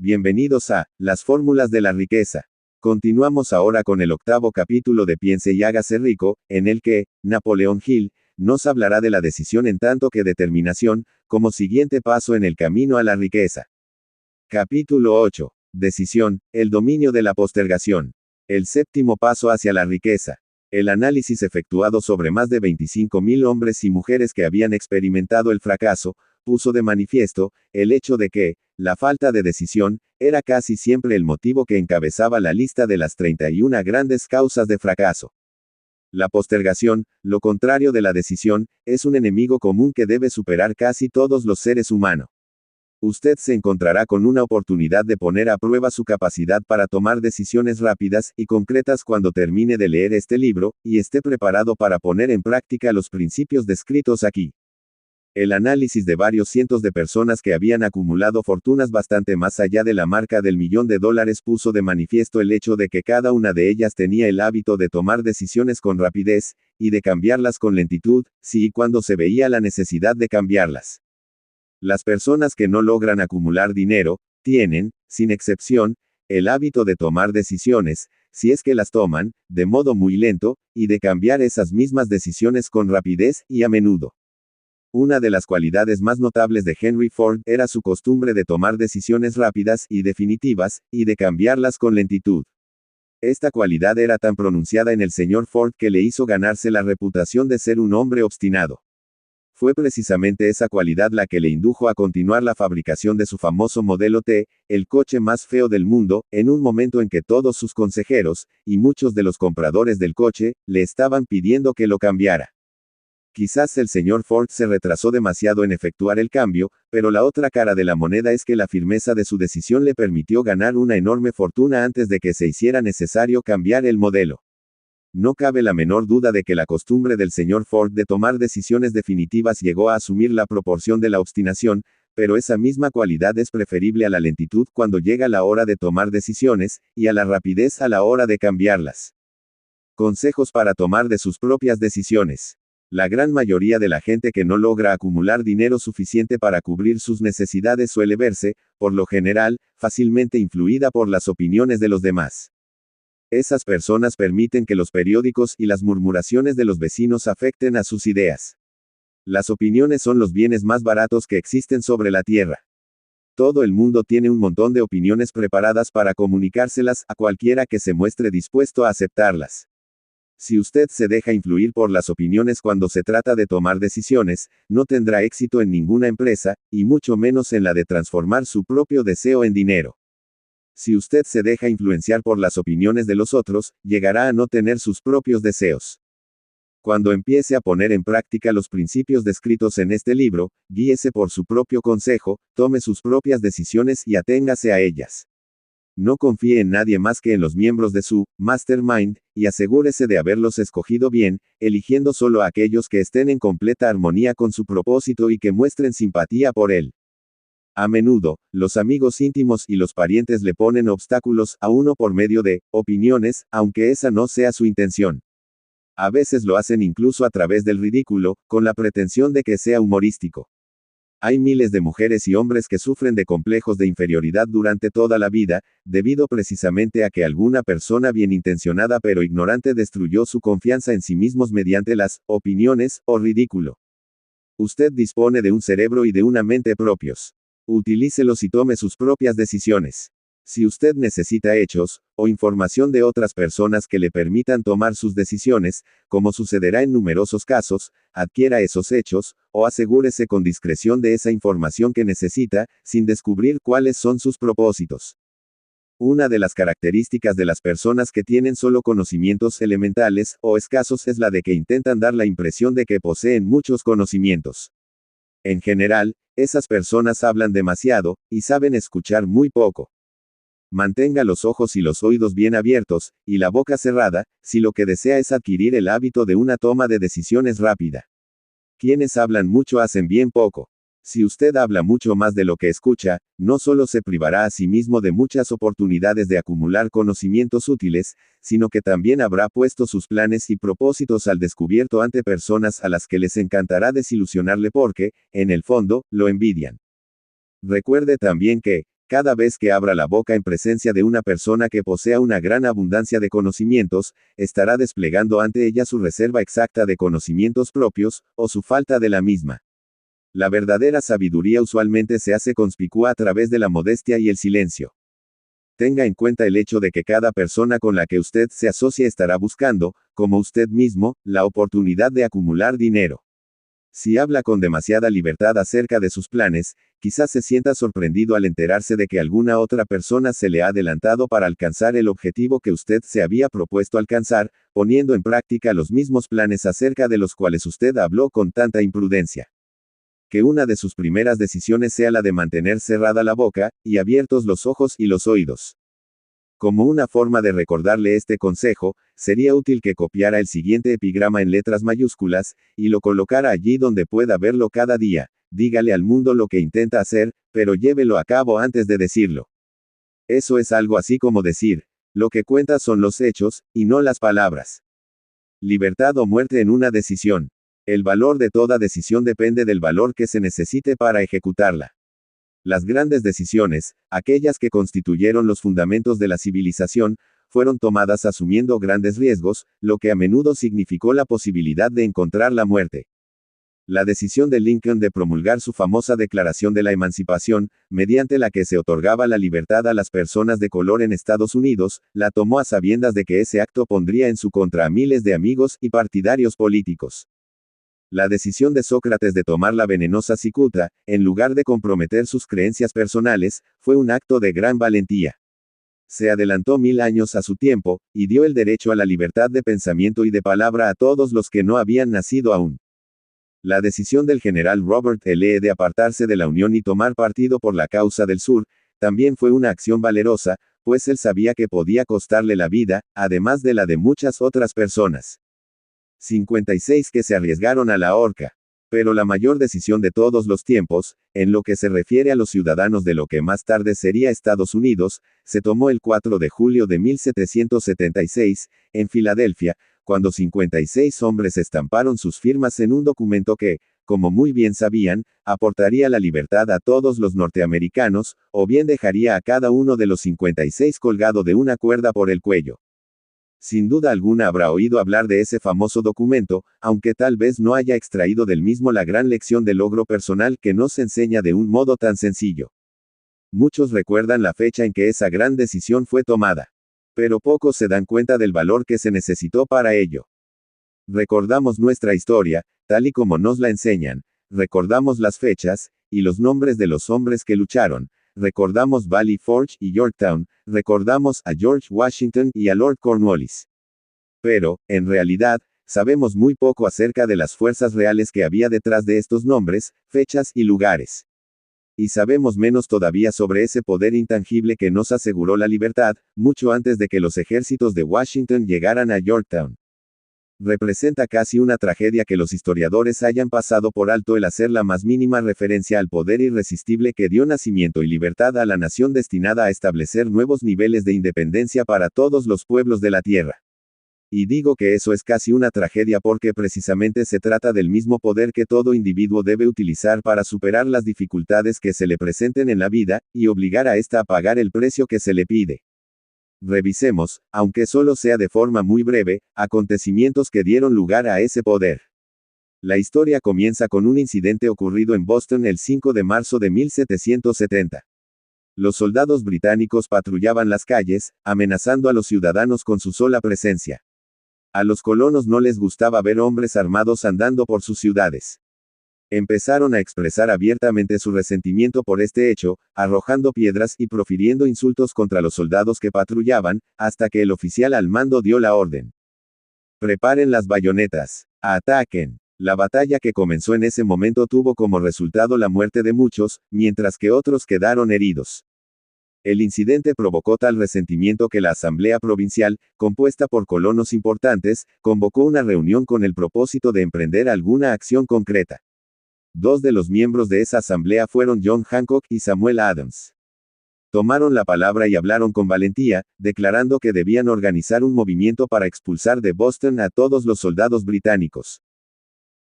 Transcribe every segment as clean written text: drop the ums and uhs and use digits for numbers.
Bienvenidos a Las fórmulas de la riqueza. Continuamos ahora con el 8º capítulo de Piense y hágase rico, en el que Napoleón Hill nos hablará de la decisión en tanto que determinación, como siguiente paso en el camino a la riqueza. Capítulo 8. Decisión, el dominio de la postergación. El 7º paso hacia la riqueza. El análisis efectuado sobre más de 25.000 hombres y mujeres que habían experimentado el fracaso, puso de manifiesto el hecho de que la falta de decisión era casi siempre el motivo que encabezaba la lista de las 31 grandes causas de fracaso. La postergación, lo contrario de la decisión, es un enemigo común que debe superar casi todos los seres humanos. Usted se encontrará con una oportunidad de poner a prueba su capacidad para tomar decisiones rápidas y concretas cuando termine de leer este libro, y esté preparado para poner en práctica los principios descritos aquí. El análisis de varios cientos de personas que habían acumulado fortunas bastante más allá de la marca del $1.000.000 puso de manifiesto el hecho de que cada una de ellas tenía el hábito de tomar decisiones con rapidez, y de cambiarlas con lentitud, si y cuando se veía la necesidad de cambiarlas. Las personas que no logran acumular dinero, tienen, sin excepción, el hábito de tomar decisiones, si es que las toman, de modo muy lento, y de cambiar esas mismas decisiones con rapidez y a menudo. Una de las cualidades más notables de Henry Ford era su costumbre de tomar decisiones rápidas y definitivas, y de cambiarlas con lentitud. Esta cualidad era tan pronunciada en el señor Ford que le hizo ganarse la reputación de ser un hombre obstinado. Fue precisamente esa cualidad la que le indujo a continuar la fabricación de su famoso Modelo T, el coche más feo del mundo, en un momento en que todos sus consejeros, y muchos de los compradores del coche, le estaban pidiendo que lo cambiara. Quizás el señor Ford se retrasó demasiado en efectuar el cambio, pero la otra cara de la moneda es que la firmeza de su decisión le permitió ganar una enorme fortuna antes de que se hiciera necesario cambiar el modelo. No cabe la menor duda de que la costumbre del señor Ford de tomar decisiones definitivas llegó a asumir la proporción de la obstinación, pero esa misma cualidad es preferible a la lentitud cuando llega la hora de tomar decisiones, y a la rapidez a la hora de cambiarlas. Consejos para tomar de sus propias decisiones. La gran mayoría de la gente que no logra acumular dinero suficiente para cubrir sus necesidades suele verse, por lo general, fácilmente influida por las opiniones de los demás. Esas personas permiten que los periódicos y las murmuraciones de los vecinos afecten a sus ideas. Las opiniones son los bienes más baratos que existen sobre la tierra. Todo el mundo tiene un montón de opiniones preparadas para comunicárselas a cualquiera que se muestre dispuesto a aceptarlas. Si usted se deja influir por las opiniones cuando se trata de tomar decisiones, no tendrá éxito en ninguna empresa, y mucho menos en la de transformar su propio deseo en dinero. Si usted se deja influenciar por las opiniones de los otros, llegará a no tener sus propios deseos. Cuando empiece a poner en práctica los principios descritos en este libro, guíese por su propio consejo, tome sus propias decisiones y aténgase a ellas. No confíe en nadie más que en los miembros de su mastermind, y asegúrese de haberlos escogido bien, eligiendo solo a aquellos que estén en completa armonía con su propósito y que muestren simpatía por él. A menudo, los amigos íntimos y los parientes le ponen obstáculos a uno por medio de opiniones, aunque esa no sea su intención. A veces lo hacen incluso a través del ridículo, con la pretensión de que sea humorístico. Hay miles de mujeres y hombres que sufren de complejos de inferioridad durante toda la vida, debido precisamente a que alguna persona bien intencionada pero ignorante destruyó su confianza en sí mismos mediante las opiniones o ridículo. Usted dispone de un cerebro y de una mente propios. Utilícelos y tome sus propias decisiones. Si usted necesita hechos, o información de otras personas que le permitan tomar sus decisiones, como sucederá en numerosos casos, adquiera esos hechos, o asegúrese con discreción de esa información que necesita, sin descubrir cuáles son sus propósitos. Una de las características de las personas que tienen solo conocimientos elementales, o escasos, es la de que intentan dar la impresión de que poseen muchos conocimientos. En general, esas personas hablan demasiado, y saben escuchar muy poco. Mantenga los ojos y los oídos bien abiertos, y la boca cerrada, si lo que desea es adquirir el hábito de una toma de decisiones rápida. Quienes hablan mucho hacen bien poco. Si usted habla mucho más de lo que escucha, no solo se privará a sí mismo de muchas oportunidades de acumular conocimientos útiles, sino que también habrá puesto sus planes y propósitos al descubierto ante personas a las que les encantará desilusionarle porque, en el fondo, lo envidian. Recuerde también que, Cada vez que abra la boca en presencia de una persona que posea una gran abundancia de conocimientos, estará desplegando ante ella su reserva exacta de conocimientos propios, o su falta de la misma. La verdadera sabiduría usualmente se hace conspicua a través de la modestia y el silencio. Tenga en cuenta el hecho de que cada persona con la que usted se asocia estará buscando, como usted mismo, la oportunidad de acumular dinero. Si habla con demasiada libertad acerca de sus planes, quizás se sienta sorprendido al enterarse de que alguna otra persona se le ha adelantado para alcanzar el objetivo que usted se había propuesto alcanzar, poniendo en práctica los mismos planes acerca de los cuales usted habló con tanta imprudencia. Que una de sus primeras decisiones sea la de mantener cerrada la boca, y abiertos los ojos y los oídos. Como una forma de recordarle este consejo, sería útil que copiara el siguiente epigrama en letras mayúsculas, y lo colocara allí donde pueda verlo cada día. Dígale al mundo lo que intenta hacer, pero llévelo a cabo antes de decirlo. Eso es algo así como decir, lo que cuenta son los hechos, y no las palabras. Libertad o muerte en una decisión. El valor de toda decisión depende del valor que se necesite para ejecutarla. Las grandes decisiones, aquellas que constituyeron los fundamentos de la civilización, fueron tomadas asumiendo grandes riesgos, lo que a menudo significó la posibilidad de encontrar la muerte. La decisión de Lincoln de promulgar su famosa Declaración de la Emancipación, mediante la que se otorgaba la libertad a las personas de color en Estados Unidos, la tomó a sabiendas de que ese acto pondría en su contra a miles de amigos y partidarios políticos. La decisión de Sócrates de tomar la venenosa cicuta, en lugar de comprometer sus creencias personales, fue un acto de gran valentía. Se adelantó 1000 años a su tiempo, y dio el derecho a la libertad de pensamiento y de palabra a todos los que no habían nacido aún. La decisión del general Robert E. Lee de apartarse de la Unión y tomar partido por la causa del Sur, también fue una acción valerosa, pues él sabía que podía costarle la vida, además de la de muchas otras personas. 56 que se arriesgaron a la horca. Pero la mayor decisión de todos los tiempos, en lo que se refiere a los ciudadanos de lo que más tarde sería Estados Unidos, se tomó el 4 de julio de 1776, en Filadelfia, cuando 56 hombres estamparon sus firmas en un documento que, como muy bien sabían, aportaría la libertad a todos los norteamericanos, o bien dejaría a cada uno de los 56 colgado de una cuerda por el cuello. Sin duda alguna habrá oído hablar de ese famoso documento, aunque tal vez no haya extraído del mismo la gran lección de logro personal que nos enseña de un modo tan sencillo. Muchos recuerdan la fecha en que esa gran decisión fue tomada. Pero pocos se dan cuenta del valor que se necesitó para ello. Recordamos nuestra historia, tal y como nos la enseñan, recordamos las fechas, y los nombres de los hombres que lucharon. Recordamos Valley Forge y Yorktown, recordamos a George Washington y a Lord Cornwallis. Pero, en realidad, sabemos muy poco acerca de las fuerzas reales que había detrás de estos nombres, fechas y lugares. Y sabemos menos todavía sobre ese poder intangible que nos aseguró la libertad, mucho antes de que los ejércitos de Washington llegaran a Yorktown. Representa casi una tragedia que los historiadores hayan pasado por alto el hacer la más mínima referencia al poder irresistible que dio nacimiento y libertad a la nación destinada a establecer nuevos niveles de independencia para todos los pueblos de la tierra. Y digo que eso es casi una tragedia porque precisamente se trata del mismo poder que todo individuo debe utilizar para superar las dificultades que se le presenten en la vida, y obligar a ésta a pagar el precio que se le pide. Revisemos, aunque solo sea de forma muy breve, acontecimientos que dieron lugar a ese poder. La historia comienza con un incidente ocurrido en Boston el 5 de marzo de 1770. Los soldados británicos patrullaban las calles, amenazando a los ciudadanos con su sola presencia. A los colonos no les gustaba ver hombres armados andando por sus ciudades. Empezaron a expresar abiertamente su resentimiento por este hecho, arrojando piedras y profiriendo insultos contra los soldados que patrullaban, hasta que el oficial al mando dio la orden. Preparen las bayonetas. Ataquen. La batalla que comenzó en ese momento tuvo como resultado la muerte de muchos, mientras que otros quedaron heridos. El incidente provocó tal resentimiento que la Asamblea Provincial, compuesta por colonos importantes, convocó una reunión con el propósito de emprender alguna acción concreta. Dos de los miembros de esa asamblea fueron John Hancock y Samuel Adams. Tomaron la palabra y hablaron con valentía, declarando que debían organizar un movimiento para expulsar de Boston a todos los soldados británicos.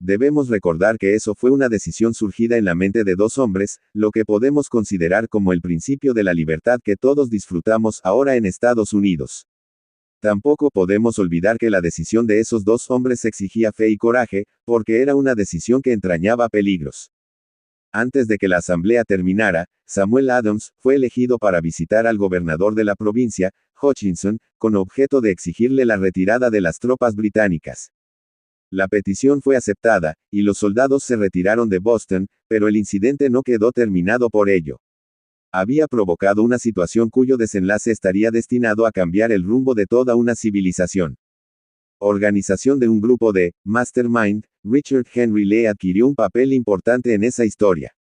Debemos recordar que eso fue una decisión surgida en la mente de dos hombres, lo que podemos considerar como el principio de la libertad que todos disfrutamos ahora en Estados Unidos. Tampoco podemos olvidar que la decisión de esos dos hombres exigía fe y coraje, porque era una decisión que entrañaba peligros. Antes de que la asamblea terminara, Samuel Adams fue elegido para visitar al gobernador de la provincia, Hutchinson, con objeto de exigirle la retirada de las tropas británicas. La petición fue aceptada, y los soldados se retiraron de Boston, pero el incidente no quedó terminado por ello. Había provocado una situación cuyo desenlace estaría destinado a cambiar el rumbo de toda una civilización. Organización de un grupo de Mastermind, Richard Henry Lee adquirió un papel importante en esa historia.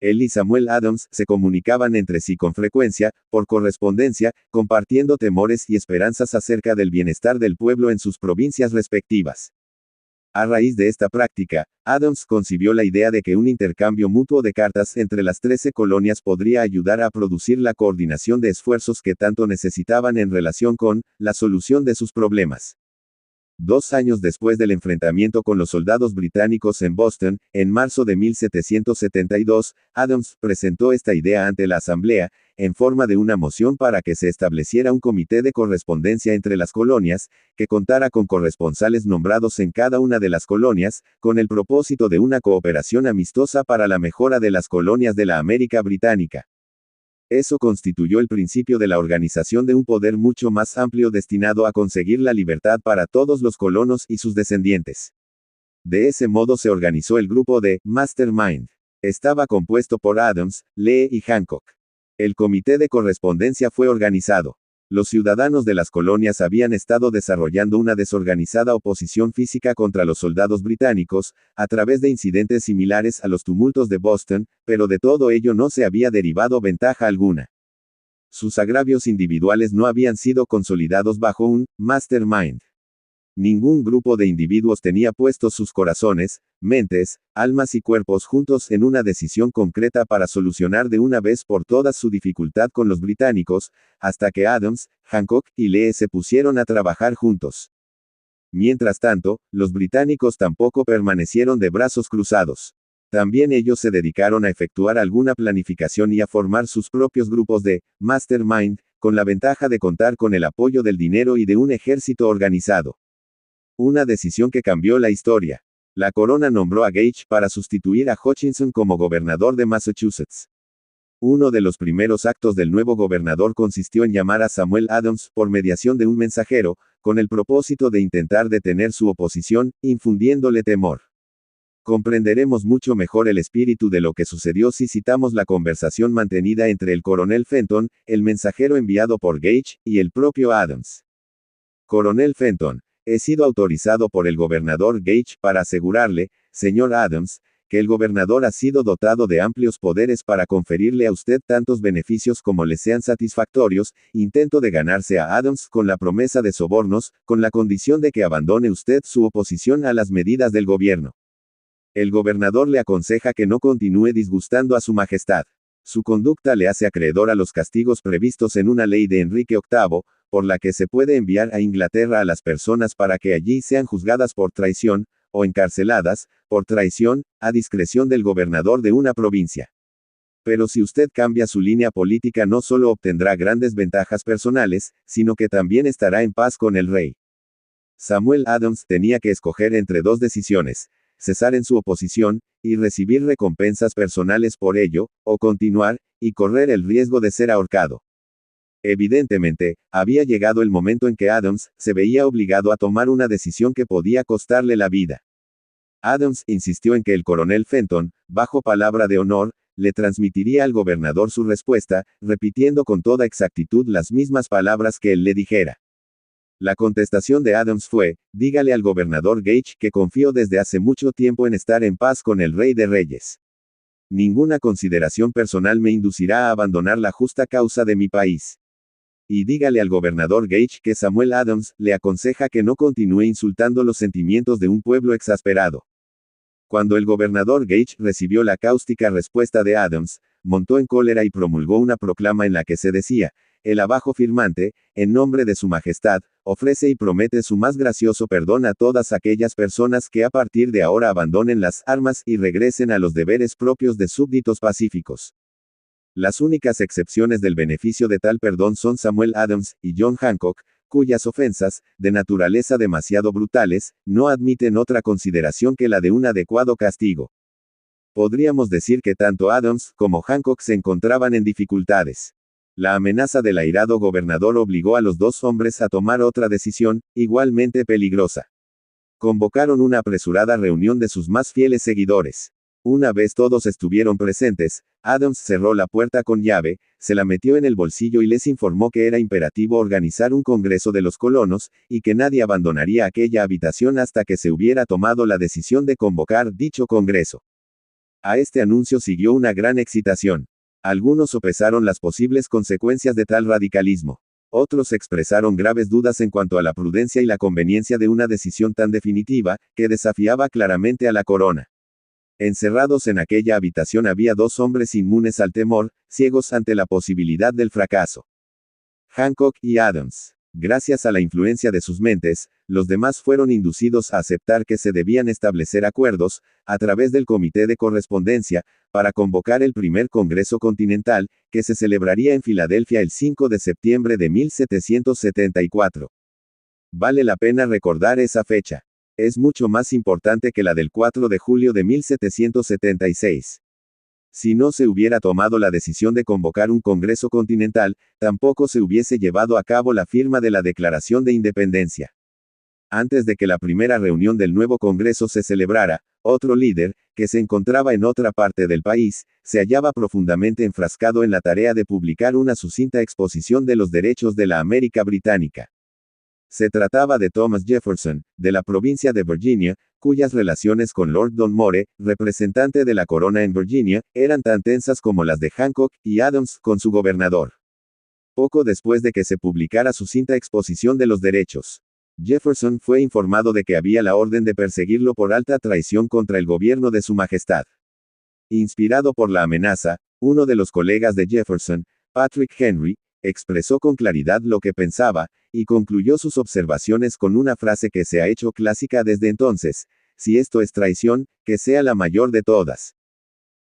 Él y Samuel Adams se comunicaban entre sí con frecuencia, por correspondencia, compartiendo temores y esperanzas acerca del bienestar del pueblo en sus provincias respectivas. A raíz de esta práctica, Adams concibió la idea de que un intercambio mutuo de cartas entre las 13 colonias podría ayudar a producir la coordinación de esfuerzos que tanto necesitaban en relación con la solución de sus problemas. 2 años después del enfrentamiento con los soldados británicos en Boston, en marzo de 1772, Adams presentó esta idea ante la Asamblea, en forma de una moción para que se estableciera un comité de correspondencia entre las colonias, que contara con corresponsales nombrados en cada una de las colonias, con el propósito de una cooperación amistosa para la mejora de las colonias de la América Británica. Eso constituyó el principio de la organización de un poder mucho más amplio destinado a conseguir la libertad para todos los colonos y sus descendientes. De ese modo se organizó el grupo de Mastermind. Estaba compuesto por Adams, Lee y Hancock. El comité de correspondencia fue organizado. Los ciudadanos de las colonias habían estado desarrollando una desorganizada oposición física contra los soldados británicos, a través de incidentes similares a los tumultos de Boston, pero de todo ello no se había derivado ventaja alguna. Sus agravios individuales no habían sido consolidados bajo un mastermind. Ningún grupo de individuos tenía puestos sus corazones, mentes, almas y cuerpos juntos en una decisión concreta para solucionar de una vez por todas su dificultad con los británicos, hasta que Adams, Hancock y Lee se pusieron a trabajar juntos. Mientras tanto, los británicos tampoco permanecieron de brazos cruzados. También ellos se dedicaron a efectuar alguna planificación y a formar sus propios grupos de mastermind, con la ventaja de contar con el apoyo del dinero y de un ejército organizado. Una decisión que cambió la historia. La corona nombró a Gage para sustituir a Hutchinson como gobernador de Massachusetts. Uno de los primeros actos del nuevo gobernador consistió en llamar a Samuel Adams por mediación de un mensajero, con el propósito de intentar detener su oposición, infundiéndole temor. Comprenderemos mucho mejor el espíritu de lo que sucedió si citamos la conversación mantenida entre el coronel Fenton, el mensajero enviado por Gage, y el propio Adams. Coronel Fenton. He sido autorizado por el gobernador Gage para asegurarle, señor Adams, que el gobernador ha sido dotado de amplios poderes para conferirle a usted tantos beneficios como le sean satisfactorios. Intento de ganarse a Adams con la promesa de sobornos, con la condición de que abandone usted su oposición a las medidas del gobierno. El gobernador le aconseja que no continúe disgustando a su majestad. Su conducta le hace acreedor a los castigos previstos en una ley de Enrique VIII, por la que se puede enviar a Inglaterra a las personas para que allí sean juzgadas por traición, o encarceladas, por traición, a discreción del gobernador de una provincia. Pero si usted cambia su línea política no solo obtendrá grandes ventajas personales, sino que también estará en paz con el rey. Samuel Adams tenía que escoger entre dos decisiones: cesar en su oposición, y recibir recompensas personales por ello, o continuar, y correr el riesgo de ser ahorcado. Evidentemente, había llegado el momento en que Adams se veía obligado a tomar una decisión que podía costarle la vida. Adams insistió en que el coronel Fenton, bajo palabra de honor, le transmitiría al gobernador su respuesta, repitiendo con toda exactitud las mismas palabras que él le dijera. La contestación de Adams fue: dígale al gobernador Gage que confío desde hace mucho tiempo en estar en paz con el Rey de Reyes. Ninguna consideración personal me inducirá a abandonar la justa causa de mi país. Y dígale al gobernador Gage que Samuel Adams le aconseja que no continúe insultando los sentimientos de un pueblo exasperado. Cuando el gobernador Gage recibió la cáustica respuesta de Adams, montó en cólera y promulgó una proclama en la que se decía: el abajo firmante, en nombre de su majestad, ofrece y promete su más gracioso perdón a todas aquellas personas que a partir de ahora abandonen las armas y regresen a los deberes propios de súbditos pacíficos. Las únicas excepciones del beneficio de tal perdón son Samuel Adams y John Hancock, cuyas ofensas, de naturaleza demasiado brutales, no admiten otra consideración que la de un adecuado castigo. Podríamos decir que tanto Adams como Hancock se encontraban en dificultades. La amenaza del airado gobernador obligó a los dos hombres a tomar otra decisión, igualmente peligrosa. Convocaron una apresurada reunión de sus más fieles seguidores. Una vez todos estuvieron presentes, Adams cerró la puerta con llave, se la metió en el bolsillo y les informó que era imperativo organizar un congreso de los colonos, y que nadie abandonaría aquella habitación hasta que se hubiera tomado la decisión de convocar dicho congreso. A este anuncio siguió una gran excitación. Algunos sopesaron las posibles consecuencias de tal radicalismo. Otros expresaron graves dudas en cuanto a la prudencia y la conveniencia de una decisión tan definitiva, que desafiaba claramente a la corona. Encerrados en aquella habitación había dos hombres inmunes al temor, ciegos ante la posibilidad del fracaso. Hancock y Adams. Gracias a la influencia de sus mentes, los demás fueron inducidos a aceptar que se debían establecer acuerdos, a través del Comité de Correspondencia, para convocar el primer Congreso Continental, que se celebraría en Filadelfia el 5 de septiembre de 1774. Vale la pena recordar esa fecha. Es mucho más importante que la del 4 de julio de 1776. Si no se hubiera tomado la decisión de convocar un Congreso Continental, tampoco se hubiese llevado a cabo la firma de la Declaración de Independencia. Antes de que la primera reunión del nuevo Congreso se celebrara, otro líder, que se encontraba en otra parte del país, se hallaba profundamente enfrascado en la tarea de publicar una sucinta exposición de los derechos de la América Británica. Se trataba de Thomas Jefferson, de la provincia de Virginia, cuyas relaciones con Lord Dunmore, representante de la corona en Virginia, eran tan tensas como las de Hancock y Adams con su gobernador. Poco después de que se publicara su sucinta exposición de los derechos, Jefferson fue informado de que había la orden de perseguirlo por alta traición contra el gobierno de su majestad. Inspirado por la amenaza, uno de los colegas de Jefferson, Patrick Henry, expresó con claridad lo que pensaba, y concluyó sus observaciones con una frase que se ha hecho clásica desde entonces: si esto es traición, que sea la mayor de todas.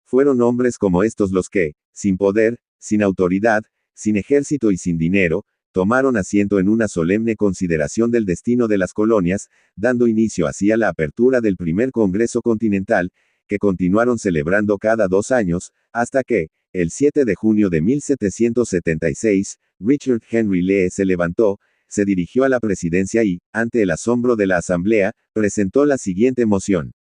Fueron hombres como estos los que, sin poder, sin autoridad, sin ejército y sin dinero, tomaron asiento en una solemne consideración del destino de las colonias, dando inicio así a la apertura del primer Congreso Continental, que continuaron celebrando cada 2 años, hasta que, el 7 de junio de 1776, Richard Henry Lee se levantó, se dirigió a la presidencia y, ante el asombro de la asamblea, presentó la siguiente moción.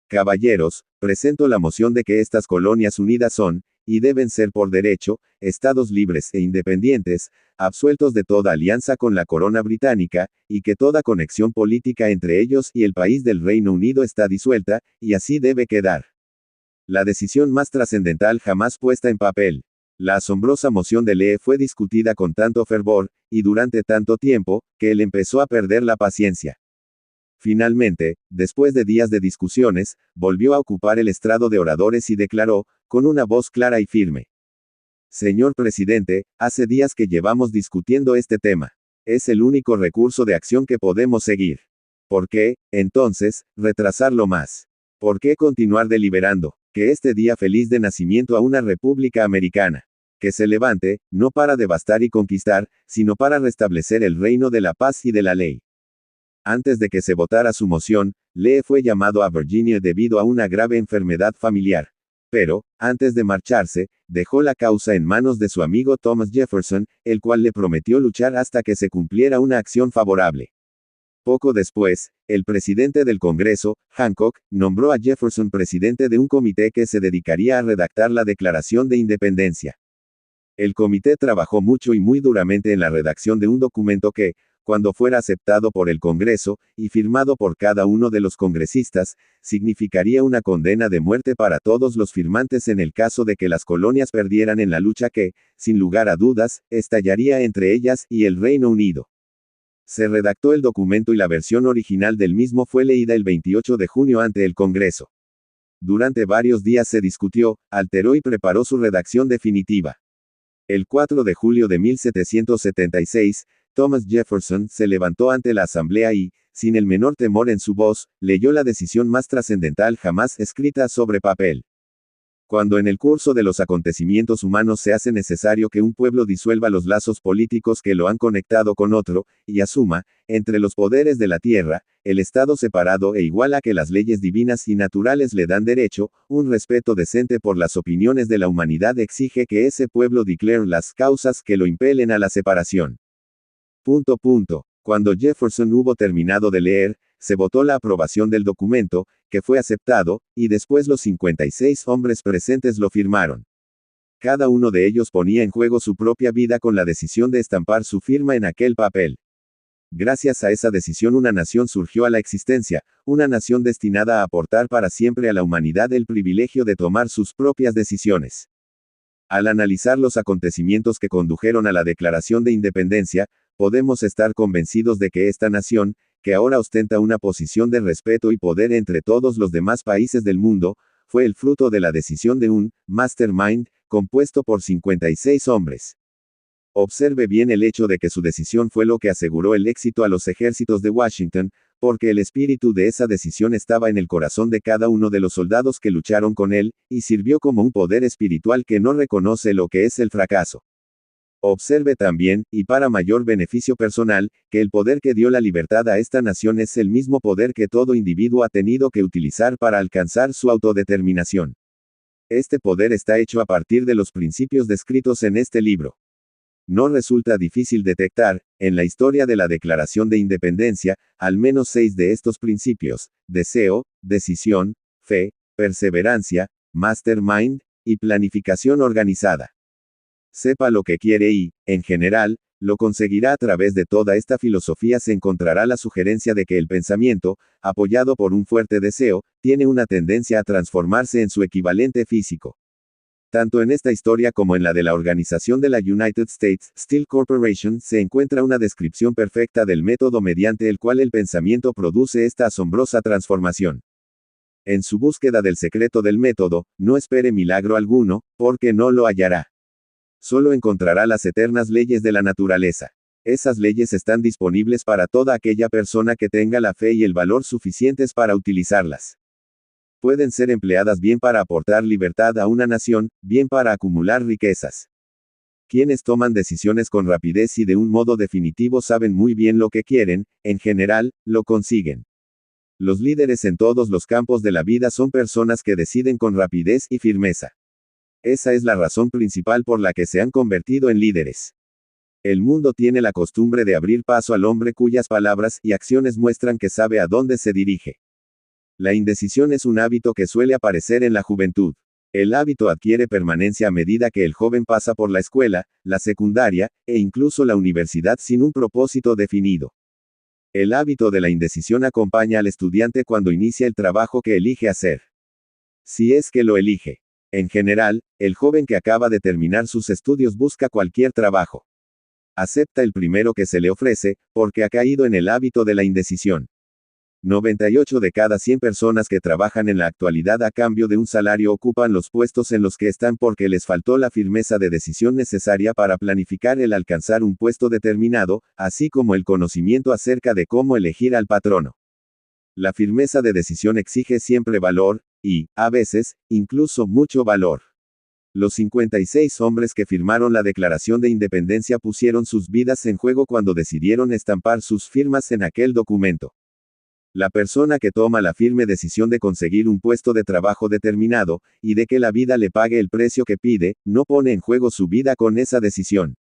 Caballeros, presento la moción de que estas colonias unidas son, y deben ser por derecho, estados libres e independientes, absueltos de toda alianza con la corona británica, y que toda conexión política entre ellos y el país del Reino Unido está disuelta, y así debe quedar. La decisión más trascendental jamás puesta en papel. La asombrosa moción de Lee fue discutida con tanto fervor, y durante tanto tiempo, que él empezó a perder la paciencia. Finalmente, después de días de discusiones, volvió a ocupar el estrado de oradores y declaró, con una voz clara y firme: Señor presidente, hace días que llevamos discutiendo este tema. Es el único recurso de acción que podemos seguir. ¿Por qué, entonces, retrasarlo más? ¿Por qué continuar deliberando? Que este día feliz de nacimiento a una república americana, que se levante, no para devastar y conquistar, sino para restablecer el reino de la paz y de la ley. Antes de que se votara su moción, Lee fue llamado a Virginia debido a una grave enfermedad familiar. Pero, antes de marcharse, dejó la causa en manos de su amigo Thomas Jefferson, el cual le prometió luchar hasta que se cumpliera una acción favorable. Poco después, el presidente del Congreso, Hancock, nombró a Jefferson presidente de un comité que se dedicaría a redactar la Declaración de Independencia. El comité trabajó mucho y muy duramente en la redacción de un documento que, cuando fuera aceptado por el Congreso, y firmado por cada uno de los congresistas, significaría una condena de muerte para todos los firmantes en el caso de que las colonias perdieran en la lucha que, sin lugar a dudas, estallaría entre ellas y el Reino Unido. Se redactó el documento y la versión original del mismo fue leída el 28 de junio ante el Congreso. Durante varios días se discutió, alteró y preparó su redacción definitiva. El 4 de julio de 1776, Thomas Jefferson, se levantó ante la asamblea y, sin el menor temor en su voz, leyó la decisión más trascendental jamás escrita sobre papel. Cuando en el curso de los acontecimientos humanos se hace necesario que un pueblo disuelva los lazos políticos que lo han conectado con otro, y asuma, entre los poderes de la tierra, el estado separado e igual a que las leyes divinas y naturales le dan derecho, un respeto decente por las opiniones de la humanidad exige que ese pueblo declare las causas que lo impelen a la separación. Cuando Jefferson hubo terminado de leer, se votó la aprobación del documento, que fue aceptado, y después los 56 hombres presentes lo firmaron. Cada uno de ellos ponía en juego su propia vida con la decisión de estampar su firma en aquel papel. Gracias a esa decisión una nación surgió a la existencia, una nación destinada a aportar para siempre a la humanidad el privilegio de tomar sus propias decisiones. Al analizar los acontecimientos que condujeron a la Declaración de Independencia, podemos estar convencidos de que esta nación, que ahora ostenta una posición de respeto y poder entre todos los demás países del mundo, fue el fruto de la decisión de un mastermind, compuesto por 56 hombres. Observe bien el hecho de que su decisión fue lo que aseguró el éxito a los ejércitos de Washington, porque el espíritu de esa decisión estaba en el corazón de cada uno de los soldados que lucharon con él, y sirvió como un poder espiritual que no reconoce lo que es el fracaso. Observe también, y para mayor beneficio personal, que el poder que dio la libertad a esta nación es el mismo poder que todo individuo ha tenido que utilizar para alcanzar su autodeterminación. Este poder está hecho a partir de los principios descritos en este libro. No resulta difícil detectar, en la historia de la Declaración de Independencia, al menos 6 de estos principios: deseo, decisión, fe, perseverancia, mastermind, y planificación organizada. Sepa lo que quiere y, en general, lo conseguirá a través de toda esta filosofía. Se encontrará la sugerencia de que el pensamiento, apoyado por un fuerte deseo, tiene una tendencia a transformarse en su equivalente físico. Tanto en esta historia como en la de la organización de la United States Steel Corporation se encuentra una descripción perfecta del método mediante el cual el pensamiento produce esta asombrosa transformación. En su búsqueda del secreto del método, no espere milagro alguno, porque no lo hallará. Solo encontrará las eternas leyes de la naturaleza. Esas leyes están disponibles para toda aquella persona que tenga la fe y el valor suficientes para utilizarlas. Pueden ser empleadas bien para aportar libertad a una nación, bien para acumular riquezas. Quienes toman decisiones con rapidez y de un modo definitivo saben muy bien lo que quieren, en general, lo consiguen. Los líderes en todos los campos de la vida son personas que deciden con rapidez y firmeza. Esa es la razón principal por la que se han convertido en líderes. El mundo tiene la costumbre de abrir paso al hombre cuyas palabras y acciones muestran que sabe a dónde se dirige. La indecisión es un hábito que suele aparecer en la juventud. El hábito adquiere permanencia a medida que el joven pasa por la escuela, la secundaria, e incluso la universidad sin un propósito definido. El hábito de la indecisión acompaña al estudiante cuando inicia el trabajo que elige hacer. Si es que lo elige. En general, el joven que acaba de terminar sus estudios busca cualquier trabajo. Acepta el primero que se le ofrece, porque ha caído en el hábito de la indecisión. 98 de cada 100 personas que trabajan en la actualidad a cambio de un salario ocupan los puestos en los que están porque les faltó la firmeza de decisión necesaria para planificar el alcanzar un puesto determinado, así como el conocimiento acerca de cómo elegir al patrono. La firmeza de decisión exige siempre valor, y, a veces, incluso mucho valor. Los 56 hombres que firmaron la Declaración de Independencia pusieron sus vidas en juego cuando decidieron estampar sus firmas en aquel documento. La persona que toma la firme decisión de conseguir un puesto de trabajo determinado, y de que la vida le pague el precio que pide, no pone en juego su vida con esa decisión.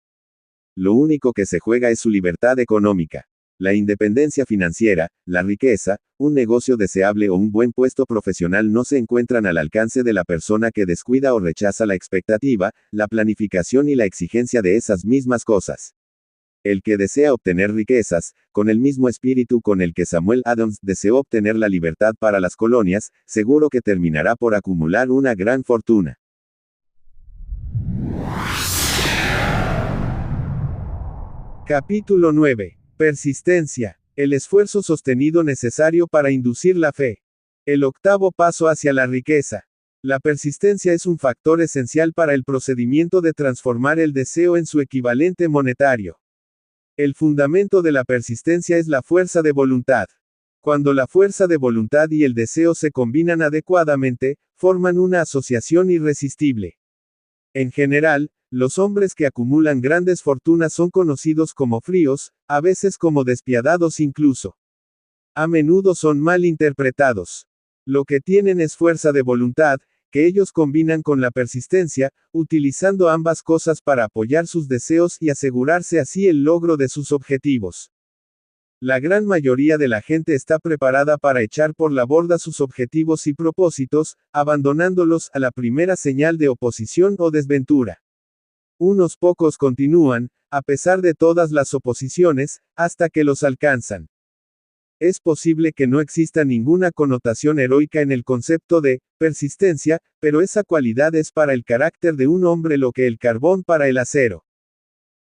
Lo único que se juega es su libertad económica. La independencia financiera, la riqueza, un negocio deseable o un buen puesto profesional no se encuentran al alcance de la persona que descuida o rechaza la expectativa, la planificación y la exigencia de esas mismas cosas. El que desea obtener riquezas, con el mismo espíritu con el que Samuel Adams deseó obtener la libertad para las colonias, seguro que terminará por acumular una gran fortuna. Capítulo 9. Persistencia. El esfuerzo sostenido necesario para inducir la fe. El octavo paso hacia la riqueza. La persistencia es un factor esencial para el procedimiento de transformar el deseo en su equivalente monetario. El fundamento de la persistencia es la fuerza de voluntad. Cuando la fuerza de voluntad y el deseo se combinan adecuadamente, forman una asociación irresistible. En general, los hombres que acumulan grandes fortunas son conocidos como fríos, a veces como despiadados incluso. A menudo son mal interpretados. Lo que tienen es fuerza de voluntad, que ellos combinan con la persistencia, utilizando ambas cosas para apoyar sus deseos y asegurarse así el logro de sus objetivos. La gran mayoría de la gente está preparada para echar por la borda sus objetivos y propósitos, abandonándolos a la primera señal de oposición o desventura. Unos pocos continúan, a pesar de todas las oposiciones, hasta que los alcanzan. Es posible que no exista ninguna connotación heroica en el concepto de persistencia, pero esa cualidad es para el carácter de un hombre lo que el carbón para el acero.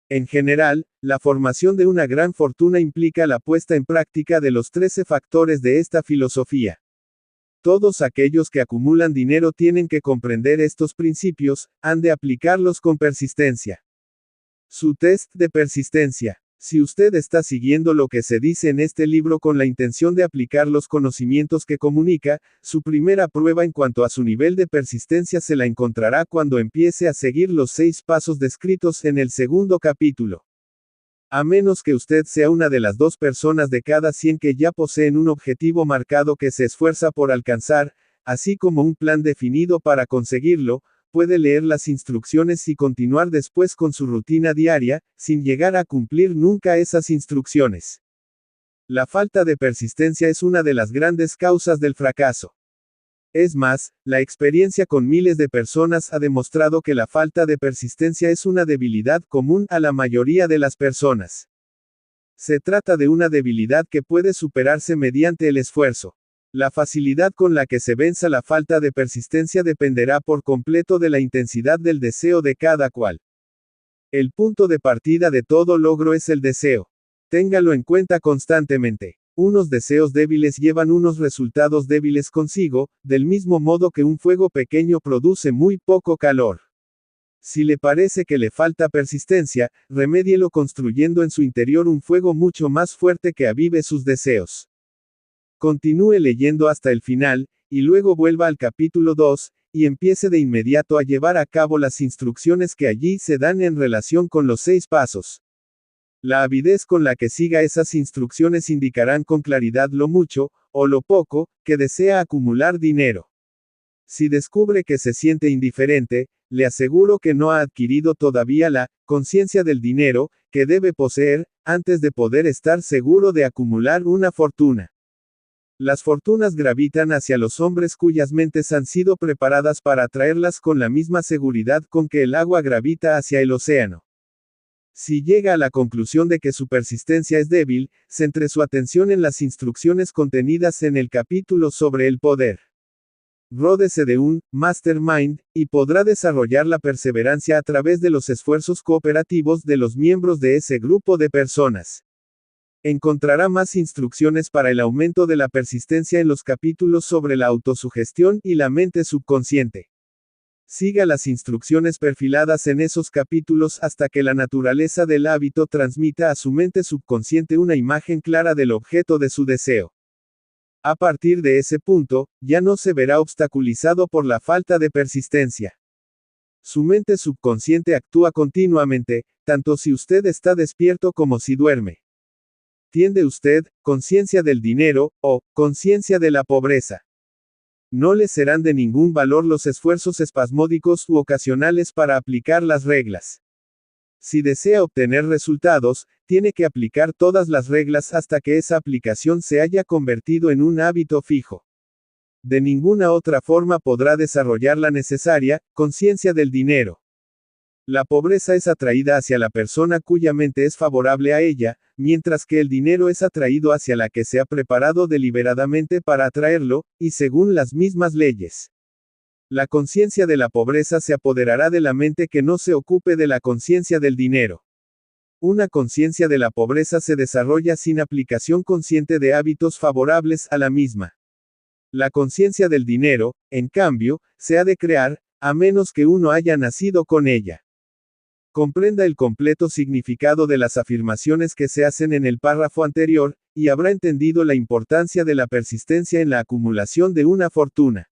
En general, la formación de una gran fortuna implica la puesta en práctica de los 13 factores de esta filosofía. Todos aquellos que acumulan dinero tienen que comprender estos principios, han de aplicarlos con persistencia. Su test de persistencia. Si usted está siguiendo lo que se dice en este libro con la intención de aplicar los conocimientos que comunica, su primera prueba en cuanto a su nivel de persistencia se la encontrará cuando empiece a seguir los 6 pasos descritos en el segundo capítulo. A menos que usted sea una de las 2 personas de cada 100 que ya poseen un objetivo marcado que se esfuerza por alcanzar, así como un plan definido para conseguirlo, puede leer las instrucciones y continuar después con su rutina diaria, sin llegar a cumplir nunca esas instrucciones. La falta de persistencia es una de las grandes causas del fracaso. Es más, la experiencia con miles de personas ha demostrado que la falta de persistencia es una debilidad común a la mayoría de las personas. Se trata de una debilidad que puede superarse mediante el esfuerzo. La facilidad con la que se venza la falta de persistencia dependerá por completo de la intensidad del deseo de cada cual. El punto de partida de todo logro es el deseo. Téngalo en cuenta constantemente. Unos deseos débiles llevan unos resultados débiles consigo, del mismo modo que un fuego pequeño produce muy poco calor. Si le parece que le falta persistencia, remédielo construyendo en su interior un fuego mucho más fuerte que avive sus deseos. Continúe leyendo hasta el final, y luego vuelva al capítulo 2, y empiece de inmediato a llevar a cabo las instrucciones que allí se dan en relación con los 6 pasos. La avidez con la que siga esas instrucciones indicarán con claridad lo mucho, o lo poco, que desea acumular dinero. Si descubre que se siente indiferente, le aseguro que no ha adquirido todavía la conciencia del dinero que debe poseer, antes de poder estar seguro de acumular una fortuna. Las fortunas gravitan hacia los hombres cuyas mentes han sido preparadas para atraerlas con la misma seguridad con que el agua gravita hacia el océano. Si llega a la conclusión de que su persistencia es débil, centre su atención en las instrucciones contenidas en el capítulo sobre el poder. Ródese de un mastermind, y podrá desarrollar la perseverancia a través de los esfuerzos cooperativos de los miembros de ese grupo de personas. Encontrará más instrucciones para el aumento de la persistencia en los capítulos sobre la autosugestión y la mente subconsciente. Siga las instrucciones perfiladas en esos capítulos hasta que la naturaleza del hábito transmita a su mente subconsciente una imagen clara del objeto de su deseo. A partir de ese punto, ya no se verá obstaculizado por la falta de persistencia. Su mente subconsciente actúa continuamente, tanto si usted está despierto como si duerme. ¿Tiende usted conciencia del dinero, o conciencia de la pobreza? No le serán de ningún valor los esfuerzos espasmódicos u ocasionales para aplicar las reglas. Si desea obtener resultados, tiene que aplicar todas las reglas hasta que esa aplicación se haya convertido en un hábito fijo. De ninguna otra forma podrá desarrollar la necesaria conciencia del dinero. La pobreza es atraída hacia la persona cuya mente es favorable a ella, mientras que el dinero es atraído hacia la que se ha preparado deliberadamente para atraerlo, y según las mismas leyes. La conciencia de la pobreza se apoderará de la mente que no se ocupe de la conciencia del dinero. Una conciencia de la pobreza se desarrolla sin aplicación consciente de hábitos favorables a la misma. La conciencia del dinero, en cambio, se ha de crear, a menos que uno haya nacido con ella. comprenda el completo significado de las afirmaciones que se hacen en el párrafo anterior, y habrá entendido la importancia de la persistencia en la acumulación de una fortuna.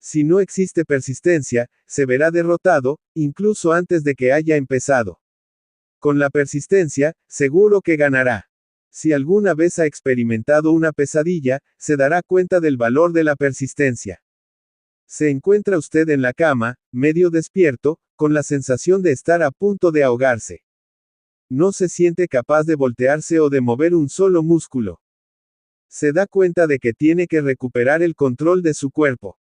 Si no existe persistencia, se verá derrotado, incluso antes de que haya empezado. Con la persistencia, seguro que ganará. Si alguna vez ha experimentado una pesadilla, se dará cuenta del valor de la persistencia. Se encuentra usted en la cama, medio despierto, con la sensación de estar a punto de ahogarse. No se siente capaz de voltearse o de mover un solo músculo. Se da cuenta de que tiene que recuperar el control de su cuerpo.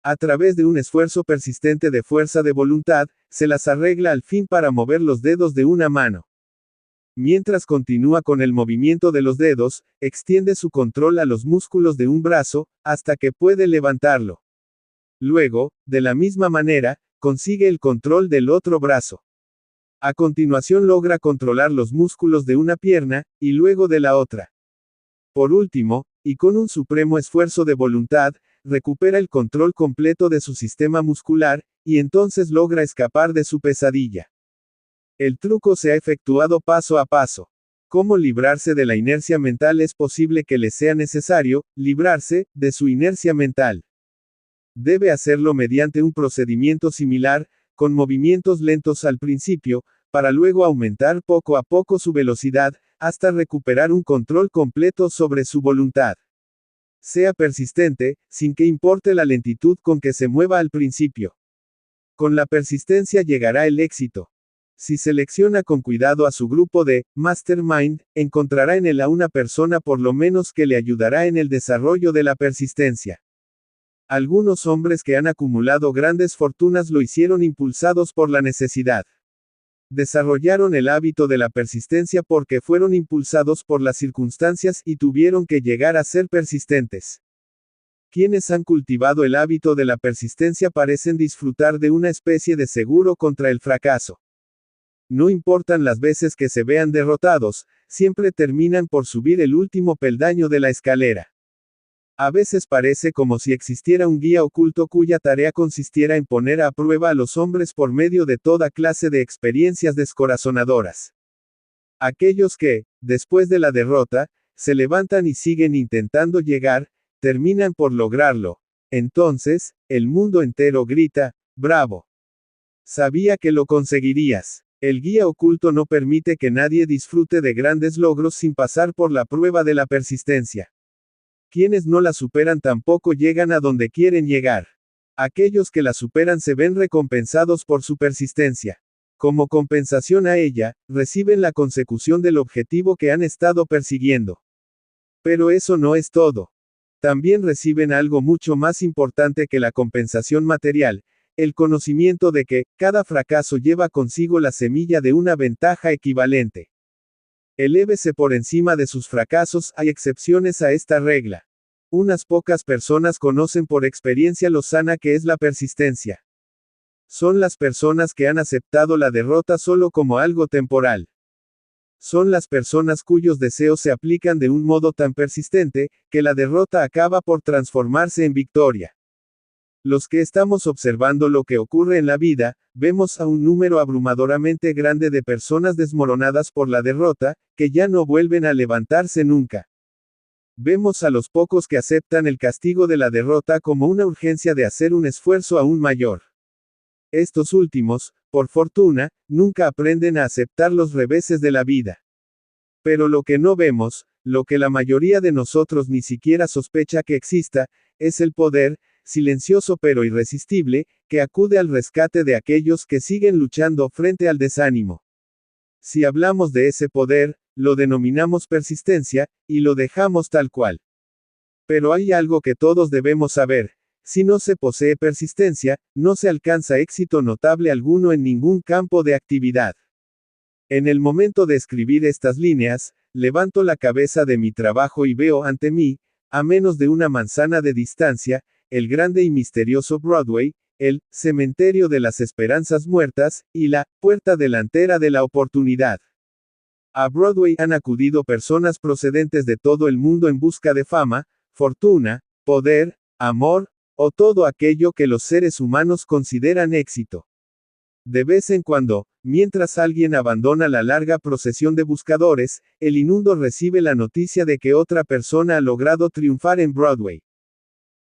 A través de un esfuerzo persistente de fuerza de voluntad, se las arregla al fin para mover los dedos de una mano. Mientras continúa con el movimiento de los dedos, extiende su control a los músculos de un brazo, hasta que puede levantarlo. Luego, de la misma manera, consigue el control del otro brazo. A continuación logra controlar los músculos de una pierna, y luego de la otra. Por último, y con un supremo esfuerzo de voluntad, recupera el control completo de su sistema muscular, y entonces logra escapar de su pesadilla. El truco se ha efectuado paso a paso. ¿Cómo librarse de la inercia mental? Es posible que le sea necesario librarse de su inercia mental. Debe hacerlo mediante un procedimiento similar, con movimientos lentos al principio, para luego aumentar poco a poco su velocidad, hasta recuperar un control completo sobre su voluntad. Sea persistente, sin que importe la lentitud con que se mueva al principio. Con la persistencia llegará el éxito. Si selecciona con cuidado a su grupo de mastermind, encontrará en él a una persona por lo menos que le ayudará en el desarrollo de la persistencia. Algunos hombres que han acumulado grandes fortunas lo hicieron impulsados por la necesidad. Desarrollaron el hábito de la persistencia porque fueron impulsados por las circunstancias y tuvieron que llegar a ser persistentes. Quienes han cultivado el hábito de la persistencia parecen disfrutar de una especie de seguro contra el fracaso. No importan las veces que se vean derrotados, siempre terminan por subir el último peldaño de la escalera. A veces parece como si existiera un guía oculto cuya tarea consistiera en poner a prueba a los hombres por medio de toda clase de experiencias descorazonadoras. Aquellos que, después de la derrota, se levantan y siguen intentando llegar, terminan por lograrlo. Entonces, el mundo entero grita, ¡bravo! Sabía que lo conseguirías. El guía oculto no permite que nadie disfrute de grandes logros sin pasar por la prueba de la persistencia. Quienes no la superan tampoco llegan a donde quieren llegar. Aquellos que la superan se ven recompensados por su persistencia. Como compensación a ella, reciben la consecución del objetivo que han estado persiguiendo. Pero eso no es todo. También reciben algo mucho más importante que la compensación material, el conocimiento de que, cada fracaso lleva consigo la semilla de una ventaja equivalente. Elévese por encima de sus fracasos, hay excepciones a esta regla. Unas pocas personas conocen por experiencia lo sana que es la persistencia. Son las personas que han aceptado la derrota solo como algo temporal. Son las personas cuyos deseos se aplican de un modo tan persistente, que la derrota acaba por transformarse en victoria. Los que estamos observando lo que ocurre en la vida, vemos a un número abrumadoramente grande de personas desmoronadas por la derrota, que ya no vuelven a levantarse nunca. Vemos a los pocos que aceptan el castigo de la derrota como una urgencia de hacer un esfuerzo aún mayor. Estos últimos, por fortuna, nunca aprenden a aceptar los reveses de la vida. Pero lo que no vemos, lo que la mayoría de nosotros ni siquiera sospecha que exista, es el poder, silencioso pero irresistible, que acude al rescate de aquellos que siguen luchando frente al desánimo. Si hablamos de ese poder, lo denominamos persistencia, y lo dejamos tal cual. Pero hay algo que todos debemos saber: si no se posee persistencia, no se alcanza éxito notable alguno en ningún campo de actividad. En el momento de escribir estas líneas, levanto la cabeza de mi trabajo y veo ante mí, a menos de una manzana de distancia, el grande y misterioso Broadway, el cementerio de las esperanzas muertas, y la puerta delantera de la oportunidad. A Broadway han acudido personas procedentes de todo el mundo en busca de fama, fortuna, poder, amor, o todo aquello que los seres humanos consideran éxito. De vez en cuando, mientras alguien abandona la larga procesión de buscadores, el inundo recibe la noticia de que otra persona ha logrado triunfar en Broadway.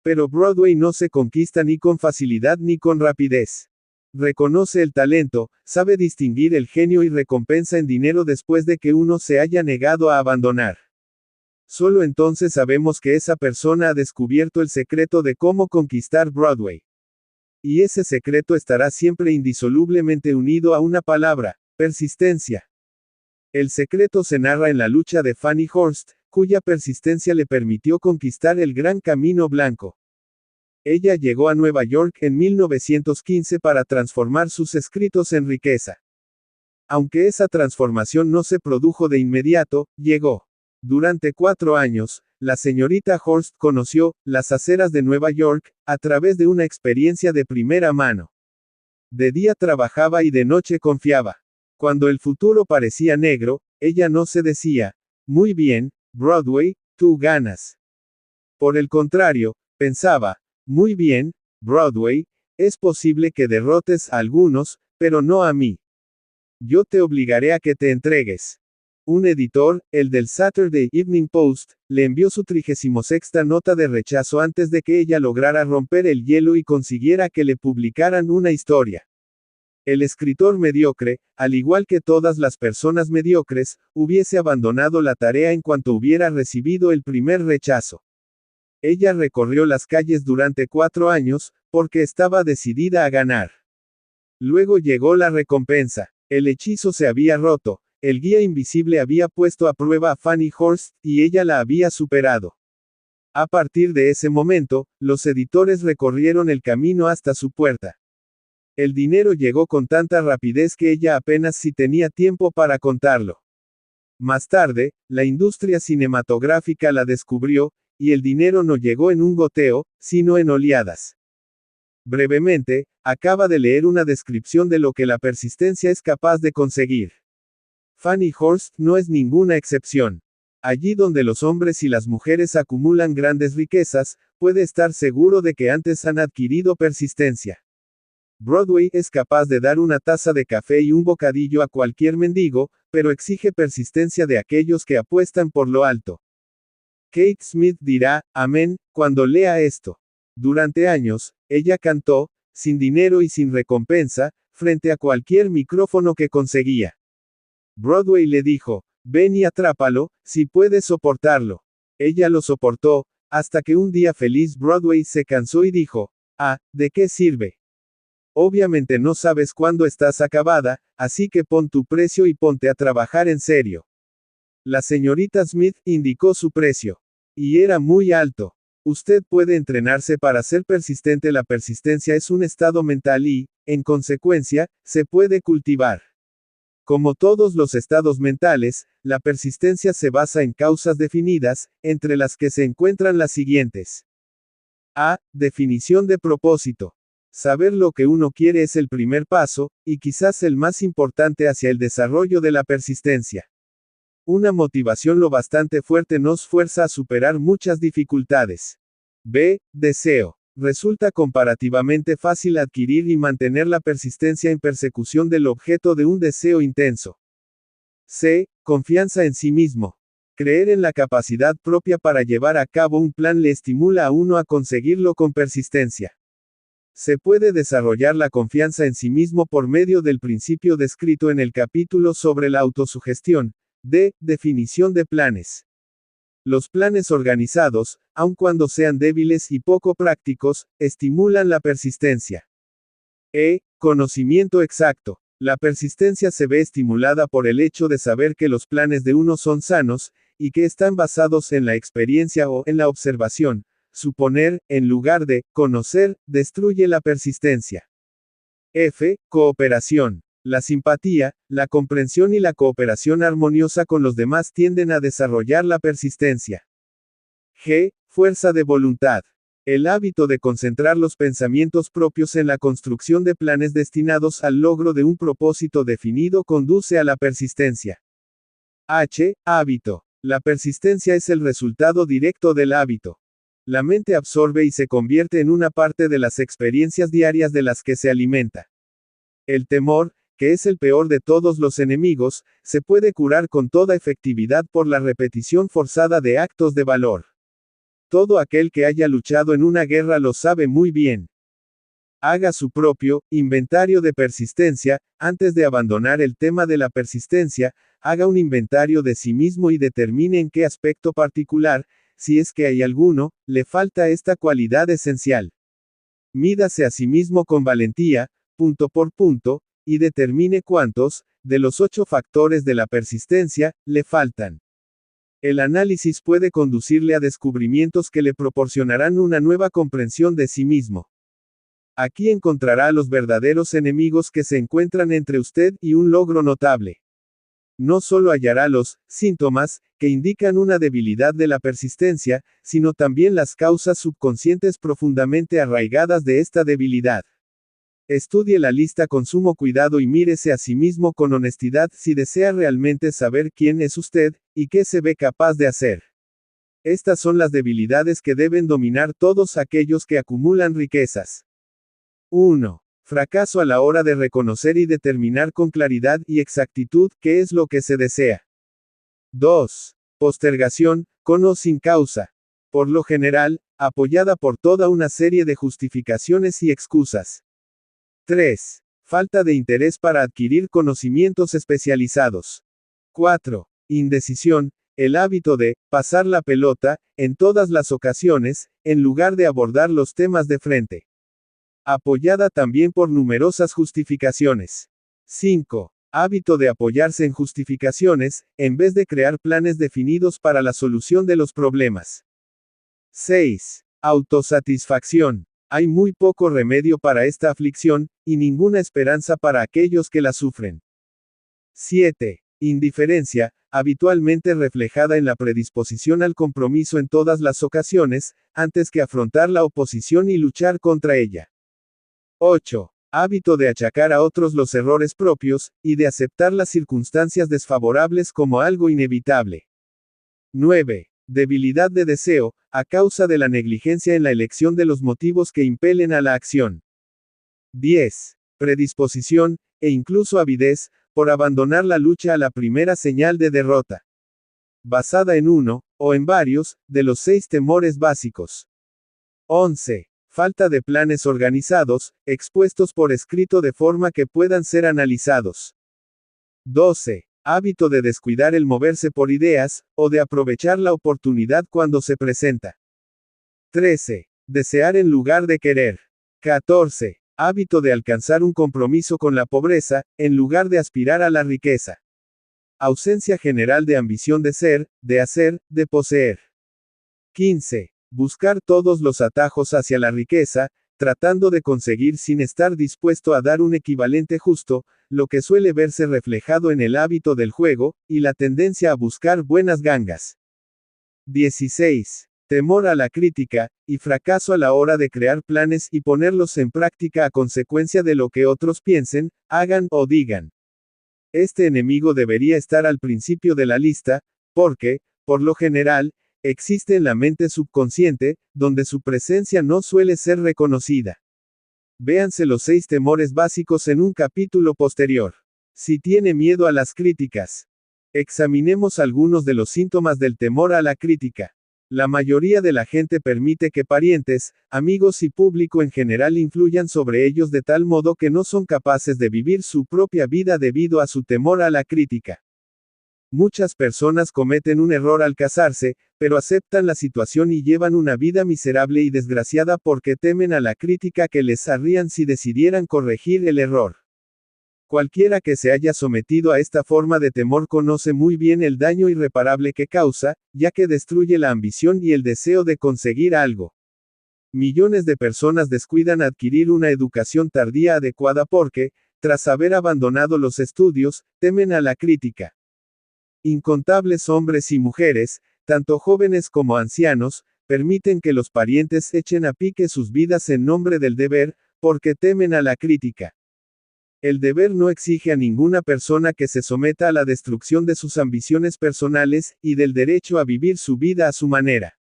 Pero Broadway no se conquista ni con facilidad ni con rapidez. Reconoce el talento, sabe distinguir el genio y recompensa en dinero después de que uno se haya negado a abandonar. Solo entonces sabemos que esa persona ha descubierto el secreto de cómo conquistar Broadway. Y ese secreto estará siempre indisolublemente unido a una palabra: persistencia. El secreto se narra en la lucha de Fannie Hurst, cuya persistencia le permitió conquistar el Gran Camino Blanco. Ella llegó a Nueva York en 1915 para transformar sus escritos en riqueza. Aunque esa transformación no se produjo de inmediato, llegó. Durante 4 años, la señorita Hurst conoció las aceras de Nueva York a través de una experiencia de primera mano. De día trabajaba y de noche confiaba. Cuando el futuro parecía negro, ella no se decía: muy bien, Broadway, tú ganas. Por el contrario, pensaba: muy bien, Broadway, es posible que derrotes a algunos, pero no a mí. Yo te obligaré a que te entregues. Un editor, el del Saturday Evening Post, le envió su 36ª nota de rechazo antes de que ella lograra romper el hielo y consiguiera que le publicaran una historia. El escritor mediocre, al igual que todas las personas mediocres, hubiese abandonado la tarea en cuanto hubiera recibido el primer rechazo. Ella recorrió las calles durante 4 años, porque estaba decidida a ganar. Luego llegó la recompensa. El hechizo se había roto. El guía invisible había puesto a prueba a Fannie Hurst, y ella la había superado. A partir de ese momento, los editores recorrieron el camino hasta su puerta. El dinero llegó con tanta rapidez que ella apenas si tenía tiempo para contarlo. Más tarde, la industria cinematográfica la descubrió, y el dinero no llegó en un goteo, sino en oleadas. Brevemente, acaba de leer una descripción de lo que la persistencia es capaz de conseguir. Fannie Hurst no es ninguna excepción. Allí donde los hombres y las mujeres acumulan grandes riquezas, puede estar seguro de que antes han adquirido persistencia. Broadway es capaz de dar una taza de café y un bocadillo a cualquier mendigo, pero exige persistencia de aquellos que apuestan por lo alto. Kate Smith dirá: amén, cuando lea esto. Durante años, ella cantó, sin dinero y sin recompensa, frente a cualquier micrófono que conseguía. Broadway le dijo: ven y atrápalo, si puedes soportarlo. Ella lo soportó, hasta que un día feliz Broadway se cansó y dijo: ah, ¿de qué sirve? Obviamente no sabes cuándo estás acabada, así que pon tu precio y ponte a trabajar en serio. La señorita Smith indicó su precio. Y era muy alto. Usted puede entrenarse para ser persistente. La persistencia es un estado mental y, en consecuencia, se puede cultivar. Como todos los estados mentales, la persistencia se basa en causas definidas, entre las que se encuentran las siguientes. A. Definición de propósito. Saber lo que uno quiere es el primer paso, y quizás el más importante hacia el desarrollo de la persistencia. Una motivación lo bastante fuerte nos fuerza a superar muchas dificultades. B. Deseo. Resulta comparativamente fácil adquirir y mantener la persistencia en persecución del objeto de un deseo intenso. C. Confianza en sí mismo. Creer en la capacidad propia para llevar a cabo un plan le estimula a uno a conseguirlo con persistencia. Se puede desarrollar la confianza en sí mismo por medio del principio descrito en el capítulo sobre la autosugestión. D. Definición de planes. Los planes organizados, aun cuando sean débiles y poco prácticos, estimulan la persistencia. E. Conocimiento exacto. La persistencia se ve estimulada por el hecho de saber que los planes de uno son sanos, y que están basados en la experiencia o en la observación. Suponer, en lugar de conocer, destruye la persistencia. F. Cooperación. La simpatía, la comprensión y la cooperación armoniosa con los demás tienden a desarrollar la persistencia. G. Fuerza de voluntad. El hábito de concentrar los pensamientos propios en la construcción de planes destinados al logro de un propósito definido conduce a la persistencia. H. Hábito. La persistencia es el resultado directo del hábito. La mente absorbe y se convierte en una parte de las experiencias diarias de las que se alimenta. El temor, que es el peor de todos los enemigos, se puede curar con toda efectividad por la repetición forzada de actos de valor. Todo aquel que haya luchado en una guerra lo sabe muy bien. Haga su propio inventario de persistencia. Antes de abandonar el tema de la persistencia, haga un inventario de sí mismo y determine en qué aspecto particular, si es que hay alguno, le falta esta cualidad esencial. Mídase a sí mismo con valentía, punto por punto, y determine cuántos, de los 8 factores de la persistencia, le faltan. El análisis puede conducirle a descubrimientos que le proporcionarán una nueva comprensión de sí mismo. Aquí encontrará a los verdaderos enemigos que se encuentran entre usted y un logro notable. No solo hallará los síntomas que indican una debilidad de la persistencia, sino también las causas subconscientes profundamente arraigadas de esta debilidad. Estudie la lista con sumo cuidado y mírese a sí mismo con honestidad si desea realmente saber quién es usted, y qué se ve capaz de hacer. Estas son las debilidades que deben dominar todos aquellos que acumulan riquezas. 1. Fracaso a la hora de reconocer y determinar con claridad y exactitud qué es lo que se desea. 2. Postergación, con o sin causa. Por lo general, apoyada por toda una serie de justificaciones y excusas. 3. Falta de interés para adquirir conocimientos especializados. 4. Indecisión, el hábito de pasar la pelota, en todas las ocasiones, en lugar de abordar los temas de frente. Apoyada también por numerosas justificaciones. 5. Hábito de apoyarse en justificaciones, en vez de crear planes definidos para la solución de los problemas. 6. Autosatisfacción. Hay muy poco remedio para esta aflicción, y ninguna esperanza para aquellos que la sufren. 7. Indiferencia, habitualmente reflejada en la predisposición al compromiso en todas las ocasiones, antes que afrontar la oposición y luchar contra ella. 8. Hábito de achacar a otros los errores propios, y de aceptar las circunstancias desfavorables como algo inevitable. 9. Debilidad de deseo, a causa de la negligencia en la elección de los motivos que impelen a la acción. 10. Predisposición, e incluso avidez, por abandonar la lucha a la primera señal de derrota. Basada en uno, o en varios, de los 6 temores básicos. 11. Falta de planes organizados, expuestos por escrito de forma que puedan ser analizados. 12. Hábito de descuidar el moverse por ideas, o de aprovechar la oportunidad cuando se presenta. 13. Desear en lugar de querer. 14. Hábito de alcanzar un compromiso con la pobreza, en lugar de aspirar a la riqueza. Ausencia general de ambición de ser, de hacer, de poseer. 15. Buscar todos los atajos hacia la riqueza, tratando de conseguir sin estar dispuesto a dar un equivalente justo, lo que suele verse reflejado en el hábito del juego, y la tendencia a buscar buenas gangas. 16. Temor a la crítica, y fracaso a la hora de crear planes y ponerlos en práctica a consecuencia de lo que otros piensen, hagan o digan. Este enemigo debería estar al principio de la lista, porque, por lo general, existe en la mente subconsciente, donde su presencia no suele ser reconocida. Véanse los 6 temores básicos en un capítulo posterior. Si tiene miedo a las críticas. Examinemos algunos de los síntomas del temor a la crítica. La mayoría de la gente permite que parientes, amigos y público en general influyan sobre ellos de tal modo que no son capaces de vivir su propia vida debido a su temor a la crítica. Muchas personas cometen un error al casarse, pero aceptan la situación y llevan una vida miserable y desgraciada porque temen a la crítica que les harían si decidieran corregir el error. Cualquiera que se haya sometido a esta forma de temor conoce muy bien el daño irreparable que causa, ya que destruye la ambición y el deseo de conseguir algo. Millones de personas descuidan adquirir una educación tardía adecuada porque, tras haber abandonado los estudios, temen a la crítica. Incontables hombres y mujeres, tanto jóvenes como ancianos, permiten que los parientes echen a pique sus vidas en nombre del deber, porque temen a la crítica. El deber no exige a ninguna persona que se someta a la destrucción de sus ambiciones personales, y del derecho a vivir su vida a su manera.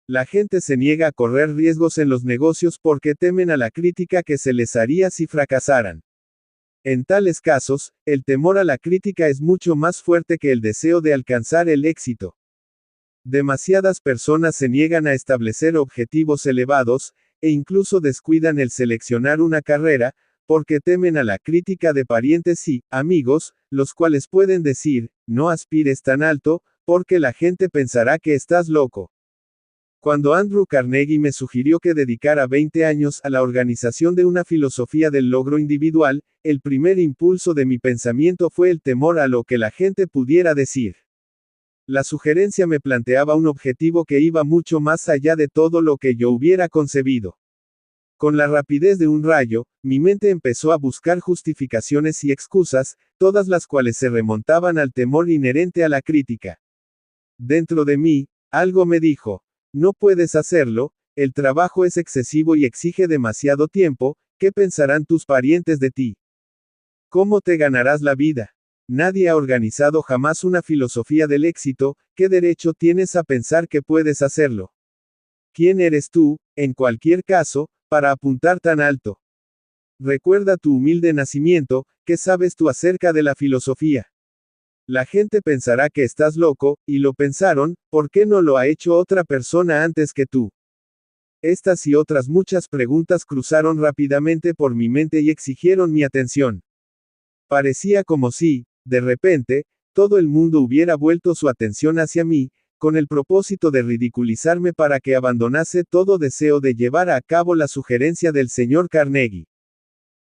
La gente se niega a correr riesgos en los negocios porque temen a la crítica que se les haría si fracasaran. En tales casos, el temor a la crítica es mucho más fuerte que el deseo de alcanzar el éxito. Demasiadas personas se niegan a establecer objetivos elevados, e incluso descuidan el seleccionar una carrera, porque temen a la crítica de parientes y amigos, los cuales pueden decir, no aspires tan alto, porque la gente pensará que estás loco. Cuando Andrew Carnegie me sugirió que dedicara 20 años a la organización de una filosofía del logro individual, el primer impulso de mi pensamiento fue el temor a lo que la gente pudiera decir. La sugerencia me planteaba un objetivo que iba mucho más allá de todo lo que yo hubiera concebido. Con la rapidez de un rayo, mi mente empezó a buscar justificaciones y excusas, todas las cuales se remontaban al temor inherente a la crítica. Dentro de mí, algo me dijo, no puedes hacerlo, el trabajo es excesivo y exige demasiado tiempo, ¿qué pensarán tus parientes de ti? ¿Cómo te ganarás la vida? Nadie ha organizado jamás una filosofía del éxito, ¿qué derecho tienes a pensar que puedes hacerlo? ¿Quién eres tú, en cualquier caso, para apuntar tan alto? Recuerda tu humilde nacimiento, ¿qué sabes tú acerca de la filosofía? La gente pensará que estás loco, y lo pensaron, ¿por qué no lo ha hecho otra persona antes que tú? Estas y otras muchas preguntas cruzaron rápidamente por mi mente y exigieron mi atención. Parecía como si, de repente, todo el mundo hubiera vuelto su atención hacia mí, con el propósito de ridiculizarme para que abandonase todo deseo de llevar a cabo la sugerencia del señor Carnegie.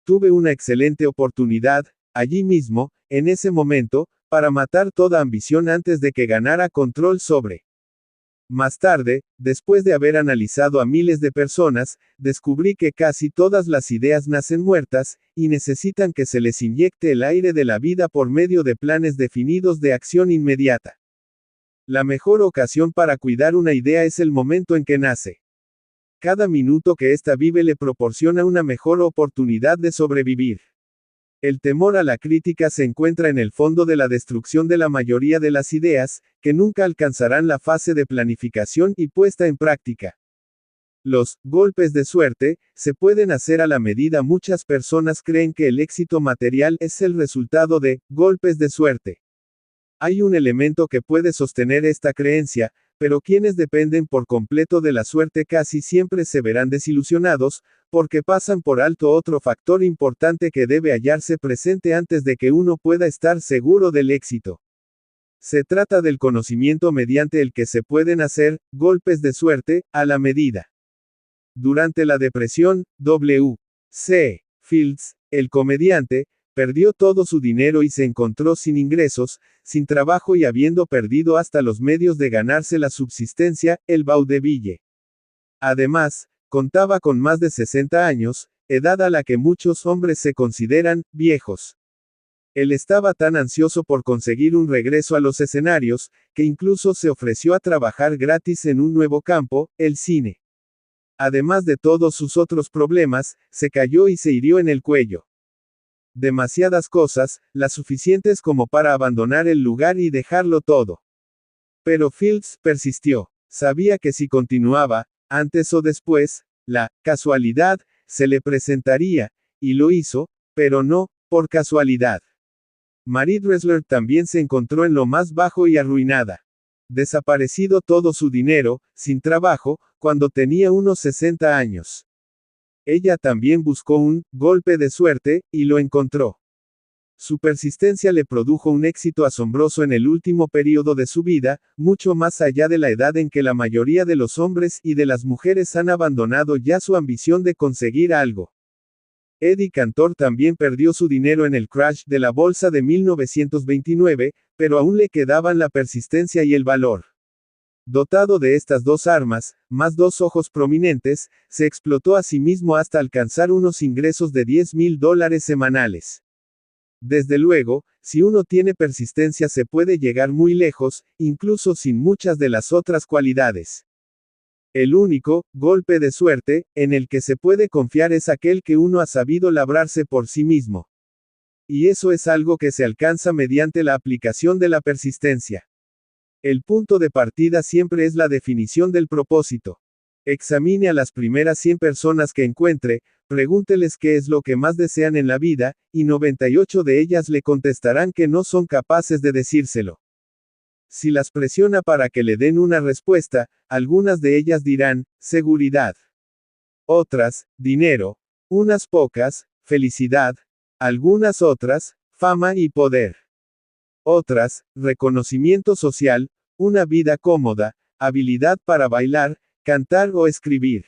Tuve una excelente oportunidad, allí mismo, en ese momento, para matar toda ambición antes de que ganara control sobre. Más tarde, después de haber analizado a miles de personas, descubrí que casi todas las ideas nacen muertas, y necesitan que se les inyecte el aire de la vida por medio de planes definidos de acción inmediata. La mejor ocasión para cuidar una idea es el momento en que nace. Cada minuto que ésta vive le proporciona una mejor oportunidad de sobrevivir. El temor a la crítica se encuentra en el fondo de la destrucción de la mayoría de las ideas, que nunca alcanzarán la fase de planificación y puesta en práctica. Los golpes de suerte se pueden hacer a la medida. Muchas personas creen que el éxito material es el resultado de golpes de suerte. Hay un elemento que puede sostener esta creencia, pero quienes dependen por completo de la suerte casi siempre se verán desilusionados, porque pasan por alto otro factor importante que debe hallarse presente antes de que uno pueda estar seguro del éxito. Se trata del conocimiento mediante el que se pueden hacer golpes de suerte a la medida. Durante la depresión, W.C. Fields, el comediante, perdió todo su dinero y se encontró sin ingresos, sin trabajo y habiendo perdido hasta los medios de ganarse la subsistencia, el vaudeville. Además, contaba con más de 60 años, edad a la que muchos hombres se consideran viejos. Él estaba tan ansioso por conseguir un regreso a los escenarios, que incluso se ofreció a trabajar gratis en un nuevo campo, el cine. Además de todos sus otros problemas, se cayó y se hirió en el cuello. Demasiadas cosas, las suficientes como para abandonar el lugar y dejarlo todo. Pero Fields persistió. Sabía que si continuaba, antes o después, la casualidad se le presentaría, y lo hizo, pero no por casualidad. Marie Dressler también se encontró en lo más bajo y arruinada. Desaparecido todo su dinero, sin trabajo, cuando tenía unos 60 años. Ella también buscó un golpe de suerte, y lo encontró. Su persistencia le produjo un éxito asombroso en el último periodo de su vida, mucho más allá de la edad en que la mayoría de los hombres y de las mujeres han abandonado ya su ambición de conseguir algo. Eddie Cantor también perdió su dinero en el crash de la bolsa de 1929, pero aún le quedaban la persistencia y el valor. Dotado de estas dos armas, más dos ojos prominentes, se explotó a sí mismo hasta alcanzar unos ingresos de $10,000 semanales. Desde luego, si uno tiene persistencia se puede llegar muy lejos, incluso sin muchas de las otras cualidades. El único golpe de suerte en el que se puede confiar es aquel que uno ha sabido labrarse por sí mismo. Y eso es algo que se alcanza mediante la aplicación de la persistencia. El punto de partida siempre es la definición del propósito. Examine a las primeras 100 personas que encuentre, Pregúnteles qué es lo que más desean en la vida, y 98 de ellas le contestarán que no son capaces de decírselo. Si las presiona para que le den una respuesta, algunas de ellas dirán, seguridad. Otras, dinero. Unas pocas, felicidad. Algunas otras, fama y poder. Otras, reconocimiento social, una vida cómoda, habilidad para bailar, cantar o escribir.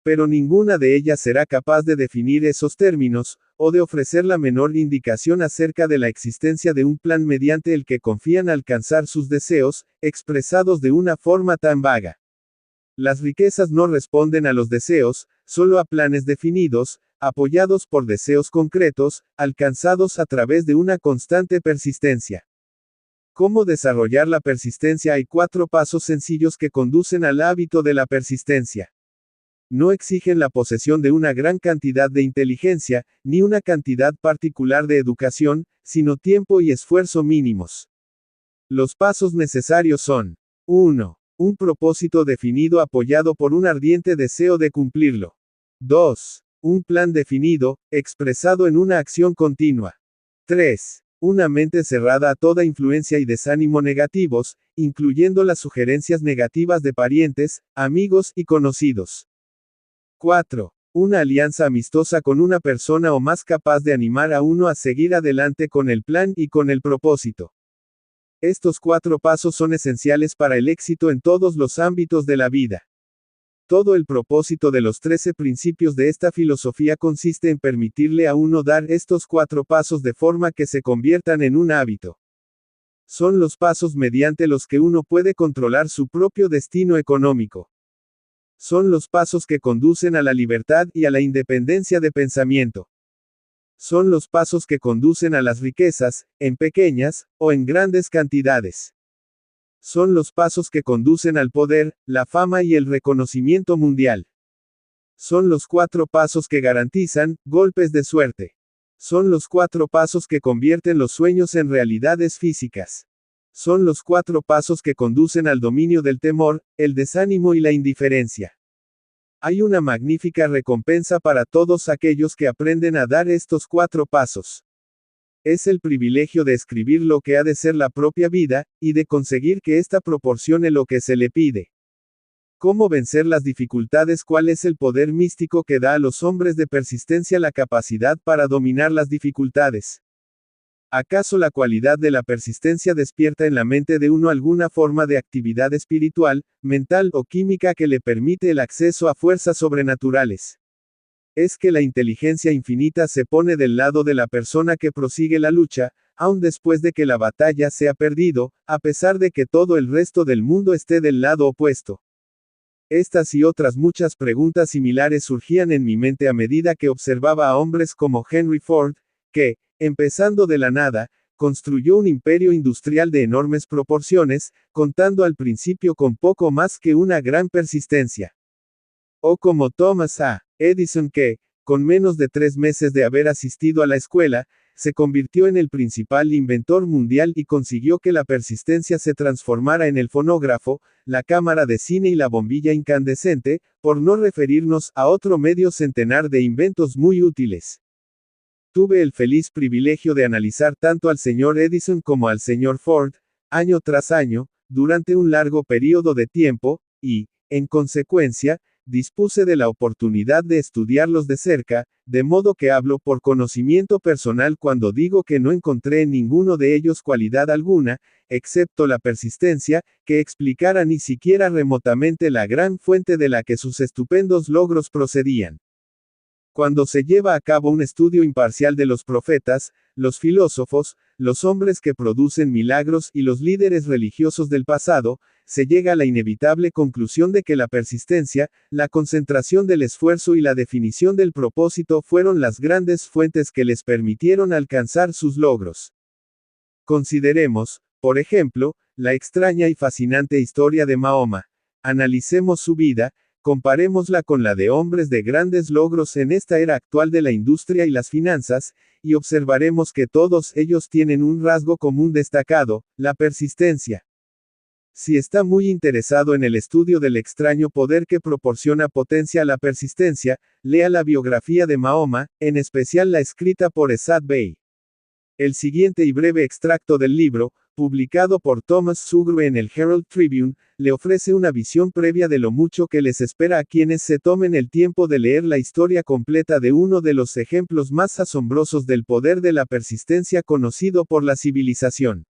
Pero ninguna de ellas será capaz de definir esos términos, o de ofrecer la menor indicación acerca de la existencia de un plan mediante el que confían alcanzar sus deseos, expresados de una forma tan vaga. Las riquezas no responden a los deseos, solo a planes definidos, apoyados por deseos concretos, alcanzados a través de una constante persistencia. ¿Cómo desarrollar la persistencia? Hay 4 pasos sencillos que conducen al hábito de la persistencia. No exigen la posesión de una gran cantidad de inteligencia, ni una cantidad particular de educación, sino tiempo y esfuerzo mínimos. Los pasos necesarios son: 1. Un propósito definido apoyado por un ardiente deseo de cumplirlo. 2. Un plan definido, expresado en una acción continua. 3. Una mente cerrada a toda influencia y desánimo negativos, incluyendo las sugerencias negativas de parientes, amigos y conocidos. 4. Una alianza amistosa con una persona o más capaz de animar a uno a seguir adelante con el plan y con el propósito. Estos 4 pasos son esenciales para el éxito en todos los ámbitos de la vida. Todo el propósito de los 13 principios de esta filosofía consiste en permitirle a uno dar estos 4 pasos de forma que se conviertan en un hábito. Son los pasos mediante los que uno puede controlar su propio destino económico. Son los pasos que conducen a la libertad y a la independencia de pensamiento. Son los pasos que conducen a las riquezas, en pequeñas, o en grandes cantidades. Son los pasos que conducen al poder, la fama y el reconocimiento mundial. Son los 4 pasos que garantizan, golpes de suerte. Son los 4 pasos que convierten los sueños en realidades físicas. Son los 4 pasos que conducen al dominio del temor, el desánimo y la indiferencia. Hay una magnífica recompensa para todos aquellos que aprenden a dar estos 4 pasos. Es el privilegio de escribir lo que ha de ser la propia vida, y de conseguir que ésta proporcione lo que se le pide. ¿Cómo vencer las dificultades? ¿Cuál es el poder místico que da a los hombres de persistencia la capacidad para dominar las dificultades? ¿Acaso la cualidad de la persistencia despierta en la mente de uno alguna forma de actividad espiritual, mental o química que le permite el acceso a fuerzas sobrenaturales? Es que la inteligencia infinita se pone del lado de la persona que prosigue la lucha, aun después de que la batalla se ha perdido, a pesar de que todo el resto del mundo esté del lado opuesto. Estas y otras muchas preguntas similares surgían en mi mente a medida que observaba a hombres como Henry Ford, que, empezando de la nada, construyó un imperio industrial de enormes proporciones, contando al principio con poco más que una gran persistencia. O como Thomas A. Edison que, con menos de 3 meses de haber asistido a la escuela, se convirtió en el principal inventor mundial y consiguió que la persistencia se transformara en el fonógrafo, la cámara de cine y la bombilla incandescente, por no referirnos a otro medio centenar de inventos muy útiles. Tuve el feliz privilegio de analizar tanto al señor Edison como al señor Ford, año tras año, durante un largo período de tiempo, y, en consecuencia, dispuse de la oportunidad de estudiarlos de cerca, de modo que hablo por conocimiento personal cuando digo que no encontré en ninguno de ellos cualidad alguna, excepto la persistencia, que explicara ni siquiera remotamente la gran fuente de la que sus estupendos logros procedían. Cuando se lleva a cabo un estudio imparcial de los profetas, los filósofos, los hombres que producen milagros y los líderes religiosos del pasado, se llega a la inevitable conclusión de que la persistencia, la concentración del esfuerzo y la definición del propósito fueron las grandes fuentes que les permitieron alcanzar sus logros. Consideremos, por ejemplo, la extraña y fascinante historia de Mahoma. Analicemos su vida, comparémosla con la de hombres de grandes logros en esta era actual de la industria y las finanzas, y observaremos que todos ellos tienen un rasgo común destacado, la persistencia. Si está muy interesado en el estudio del extraño poder que proporciona potencia a la persistencia, lea la biografía de Mahoma, en especial la escrita por Esad Bey. El siguiente y breve extracto del libro, publicado por Thomas Sugrue en el Herald Tribune, le ofrece una visión previa de lo mucho que les espera a quienes se tomen el tiempo de leer la historia completa de uno de los ejemplos más asombrosos del poder de la persistencia conocido por la civilización.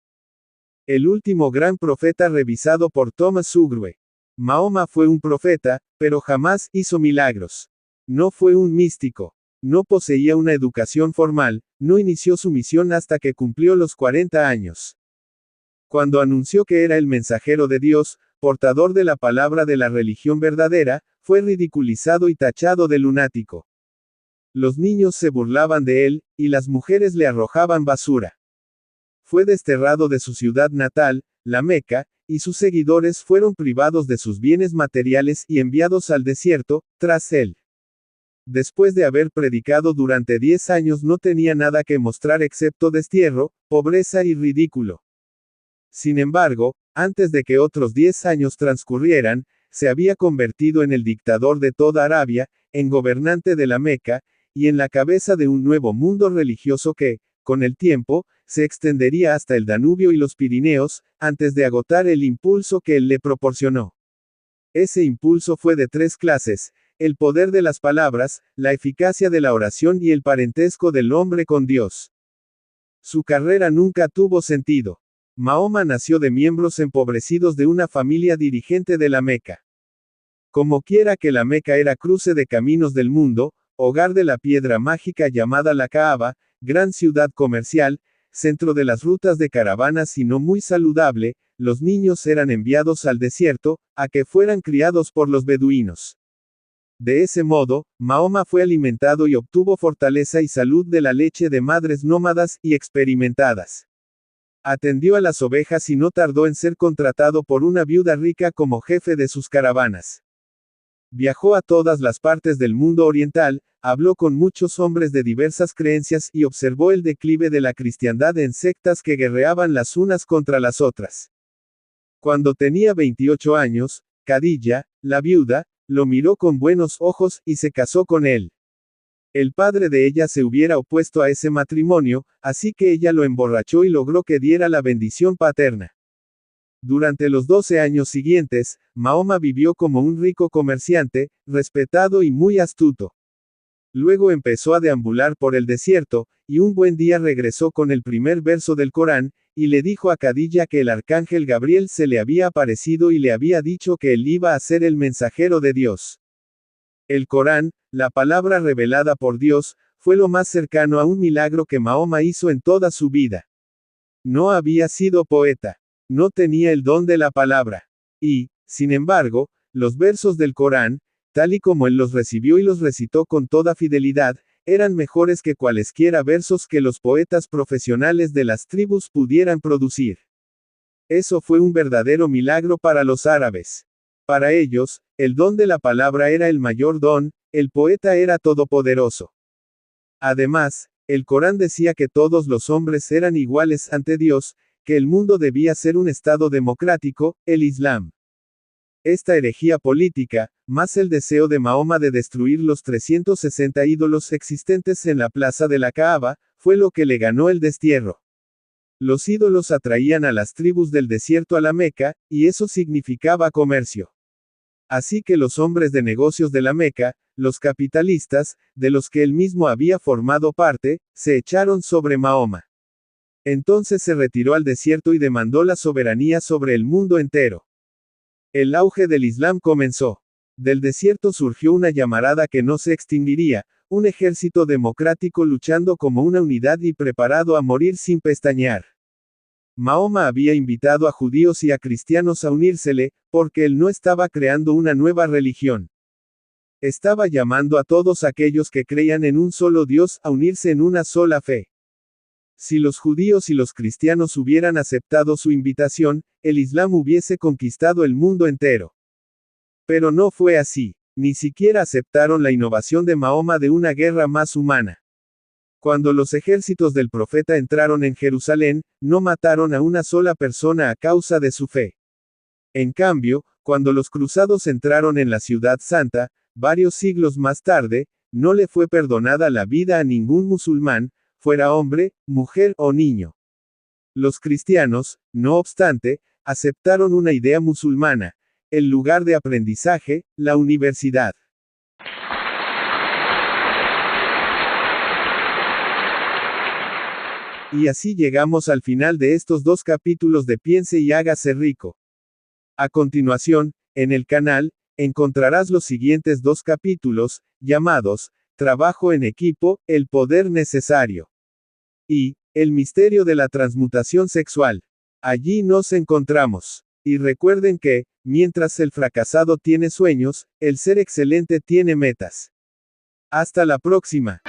El último gran profeta revisado por Thomas Sugrue. Mahoma fue un profeta, pero jamás hizo milagros. No fue un místico. No poseía una educación formal, no inició su misión hasta que cumplió los 40 años. Cuando anunció que era el mensajero de Dios, portador de la palabra de la religión verdadera, fue ridiculizado y tachado de lunático. Los niños se burlaban de él, y las mujeres le arrojaban basura. Fue desterrado de su ciudad natal, la Meca, y sus seguidores fueron privados de sus bienes materiales y enviados al desierto, tras él. Después de haber predicado durante 10 años no tenía nada que mostrar excepto destierro, pobreza y ridículo. Sin embargo, antes de que otros 10 años transcurrieran, se había convertido en el dictador de toda Arabia, en gobernante de la Meca, y en la cabeza de un nuevo mundo religioso que, con el tiempo, se extendería hasta el Danubio y los Pirineos, antes de agotar el impulso que él le proporcionó. Ese impulso fue de 3 clases: el poder de las palabras, la eficacia de la oración y el parentesco del hombre con Dios. Su carrera nunca tuvo sentido. Mahoma nació de miembros empobrecidos de una familia dirigente de la Meca. Como quiera que la Meca era cruce de caminos del mundo, hogar de la piedra mágica llamada la Kaaba, gran ciudad comercial, centro de las rutas de caravanas y no muy saludable, los niños eran enviados al desierto, a que fueran criados por los beduinos. De ese modo, Mahoma fue alimentado y obtuvo fortaleza y salud de la leche de madres nómadas y experimentadas. Atendió a las ovejas y no tardó en ser contratado por una viuda rica como jefe de sus caravanas. Viajó a todas las partes del mundo oriental, habló con muchos hombres de diversas creencias y observó el declive de la cristiandad en sectas que guerreaban las unas contra las otras. Cuando tenía 28 años, Khadija, la viuda, lo miró con buenos ojos y se casó con él. El padre de ella se hubiera opuesto a ese matrimonio, así que ella lo emborrachó y logró que diera la bendición paterna. Durante los 12 años siguientes, Mahoma vivió como un rico comerciante, respetado y muy astuto. Luego empezó a deambular por el desierto, y un buen día regresó con el primer verso del Corán, y le dijo a Khadija que el arcángel Gabriel se le había aparecido y le había dicho que él iba a ser el mensajero de Dios. El Corán, la palabra revelada por Dios, fue lo más cercano a un milagro que Mahoma hizo en toda su vida. No había sido poeta. No tenía el don de la palabra. Y, sin embargo, los versos del Corán, tal y como él los recibió y los recitó con toda fidelidad, eran mejores que cualesquiera versos que los poetas profesionales de las tribus pudieran producir. Eso fue un verdadero milagro para los árabes. Para ellos, el don de la palabra era el mayor don, el poeta era todopoderoso. Además, el Corán decía que todos los hombres eran iguales ante Dios, que el mundo debía ser un estado democrático, el Islam. Esta herejía política, más el deseo de Mahoma de destruir los 360 ídolos existentes en la plaza de la Kaaba, fue lo que le ganó el destierro. Los ídolos atraían a las tribus del desierto a la Meca, y eso significaba comercio. Así que los hombres de negocios de la Meca, los capitalistas, de los que él mismo había formado parte, se echaron sobre Mahoma. Entonces se retiró al desierto y demandó la soberanía sobre el mundo entero. El auge del Islam comenzó. Del desierto surgió una llamarada que no se extinguiría, un ejército democrático luchando como una unidad y preparado a morir sin pestañear. Mahoma había invitado a judíos y a cristianos a unírsele, porque él no estaba creando una nueva religión. Estaba llamando a todos aquellos que creían en un solo Dios a unirse en una sola fe. Si los judíos y los cristianos hubieran aceptado su invitación, el Islam hubiese conquistado el mundo entero. Pero no fue así, ni siquiera aceptaron la innovación de Mahoma de una guerra más humana. Cuando los ejércitos del profeta entraron en Jerusalén, no mataron a una sola persona a causa de su fe. En cambio, cuando los cruzados entraron en la Ciudad Santa, varios siglos más tarde, no le fue perdonada la vida a ningún musulmán, fuera hombre, mujer o niño. Los cristianos, no obstante, aceptaron una idea musulmana, el lugar de aprendizaje, la universidad. Y así llegamos al final de estos 2 capítulos de Piense y hágase rico. A continuación, en el canal, encontrarás los siguientes 2 capítulos, llamados, Trabajo en equipo, el poder necesario. Y, el misterio de la transmutación sexual. Allí nos encontramos. Y recuerden que, mientras el fracasado tiene sueños, el ser excelente tiene metas. Hasta la próxima.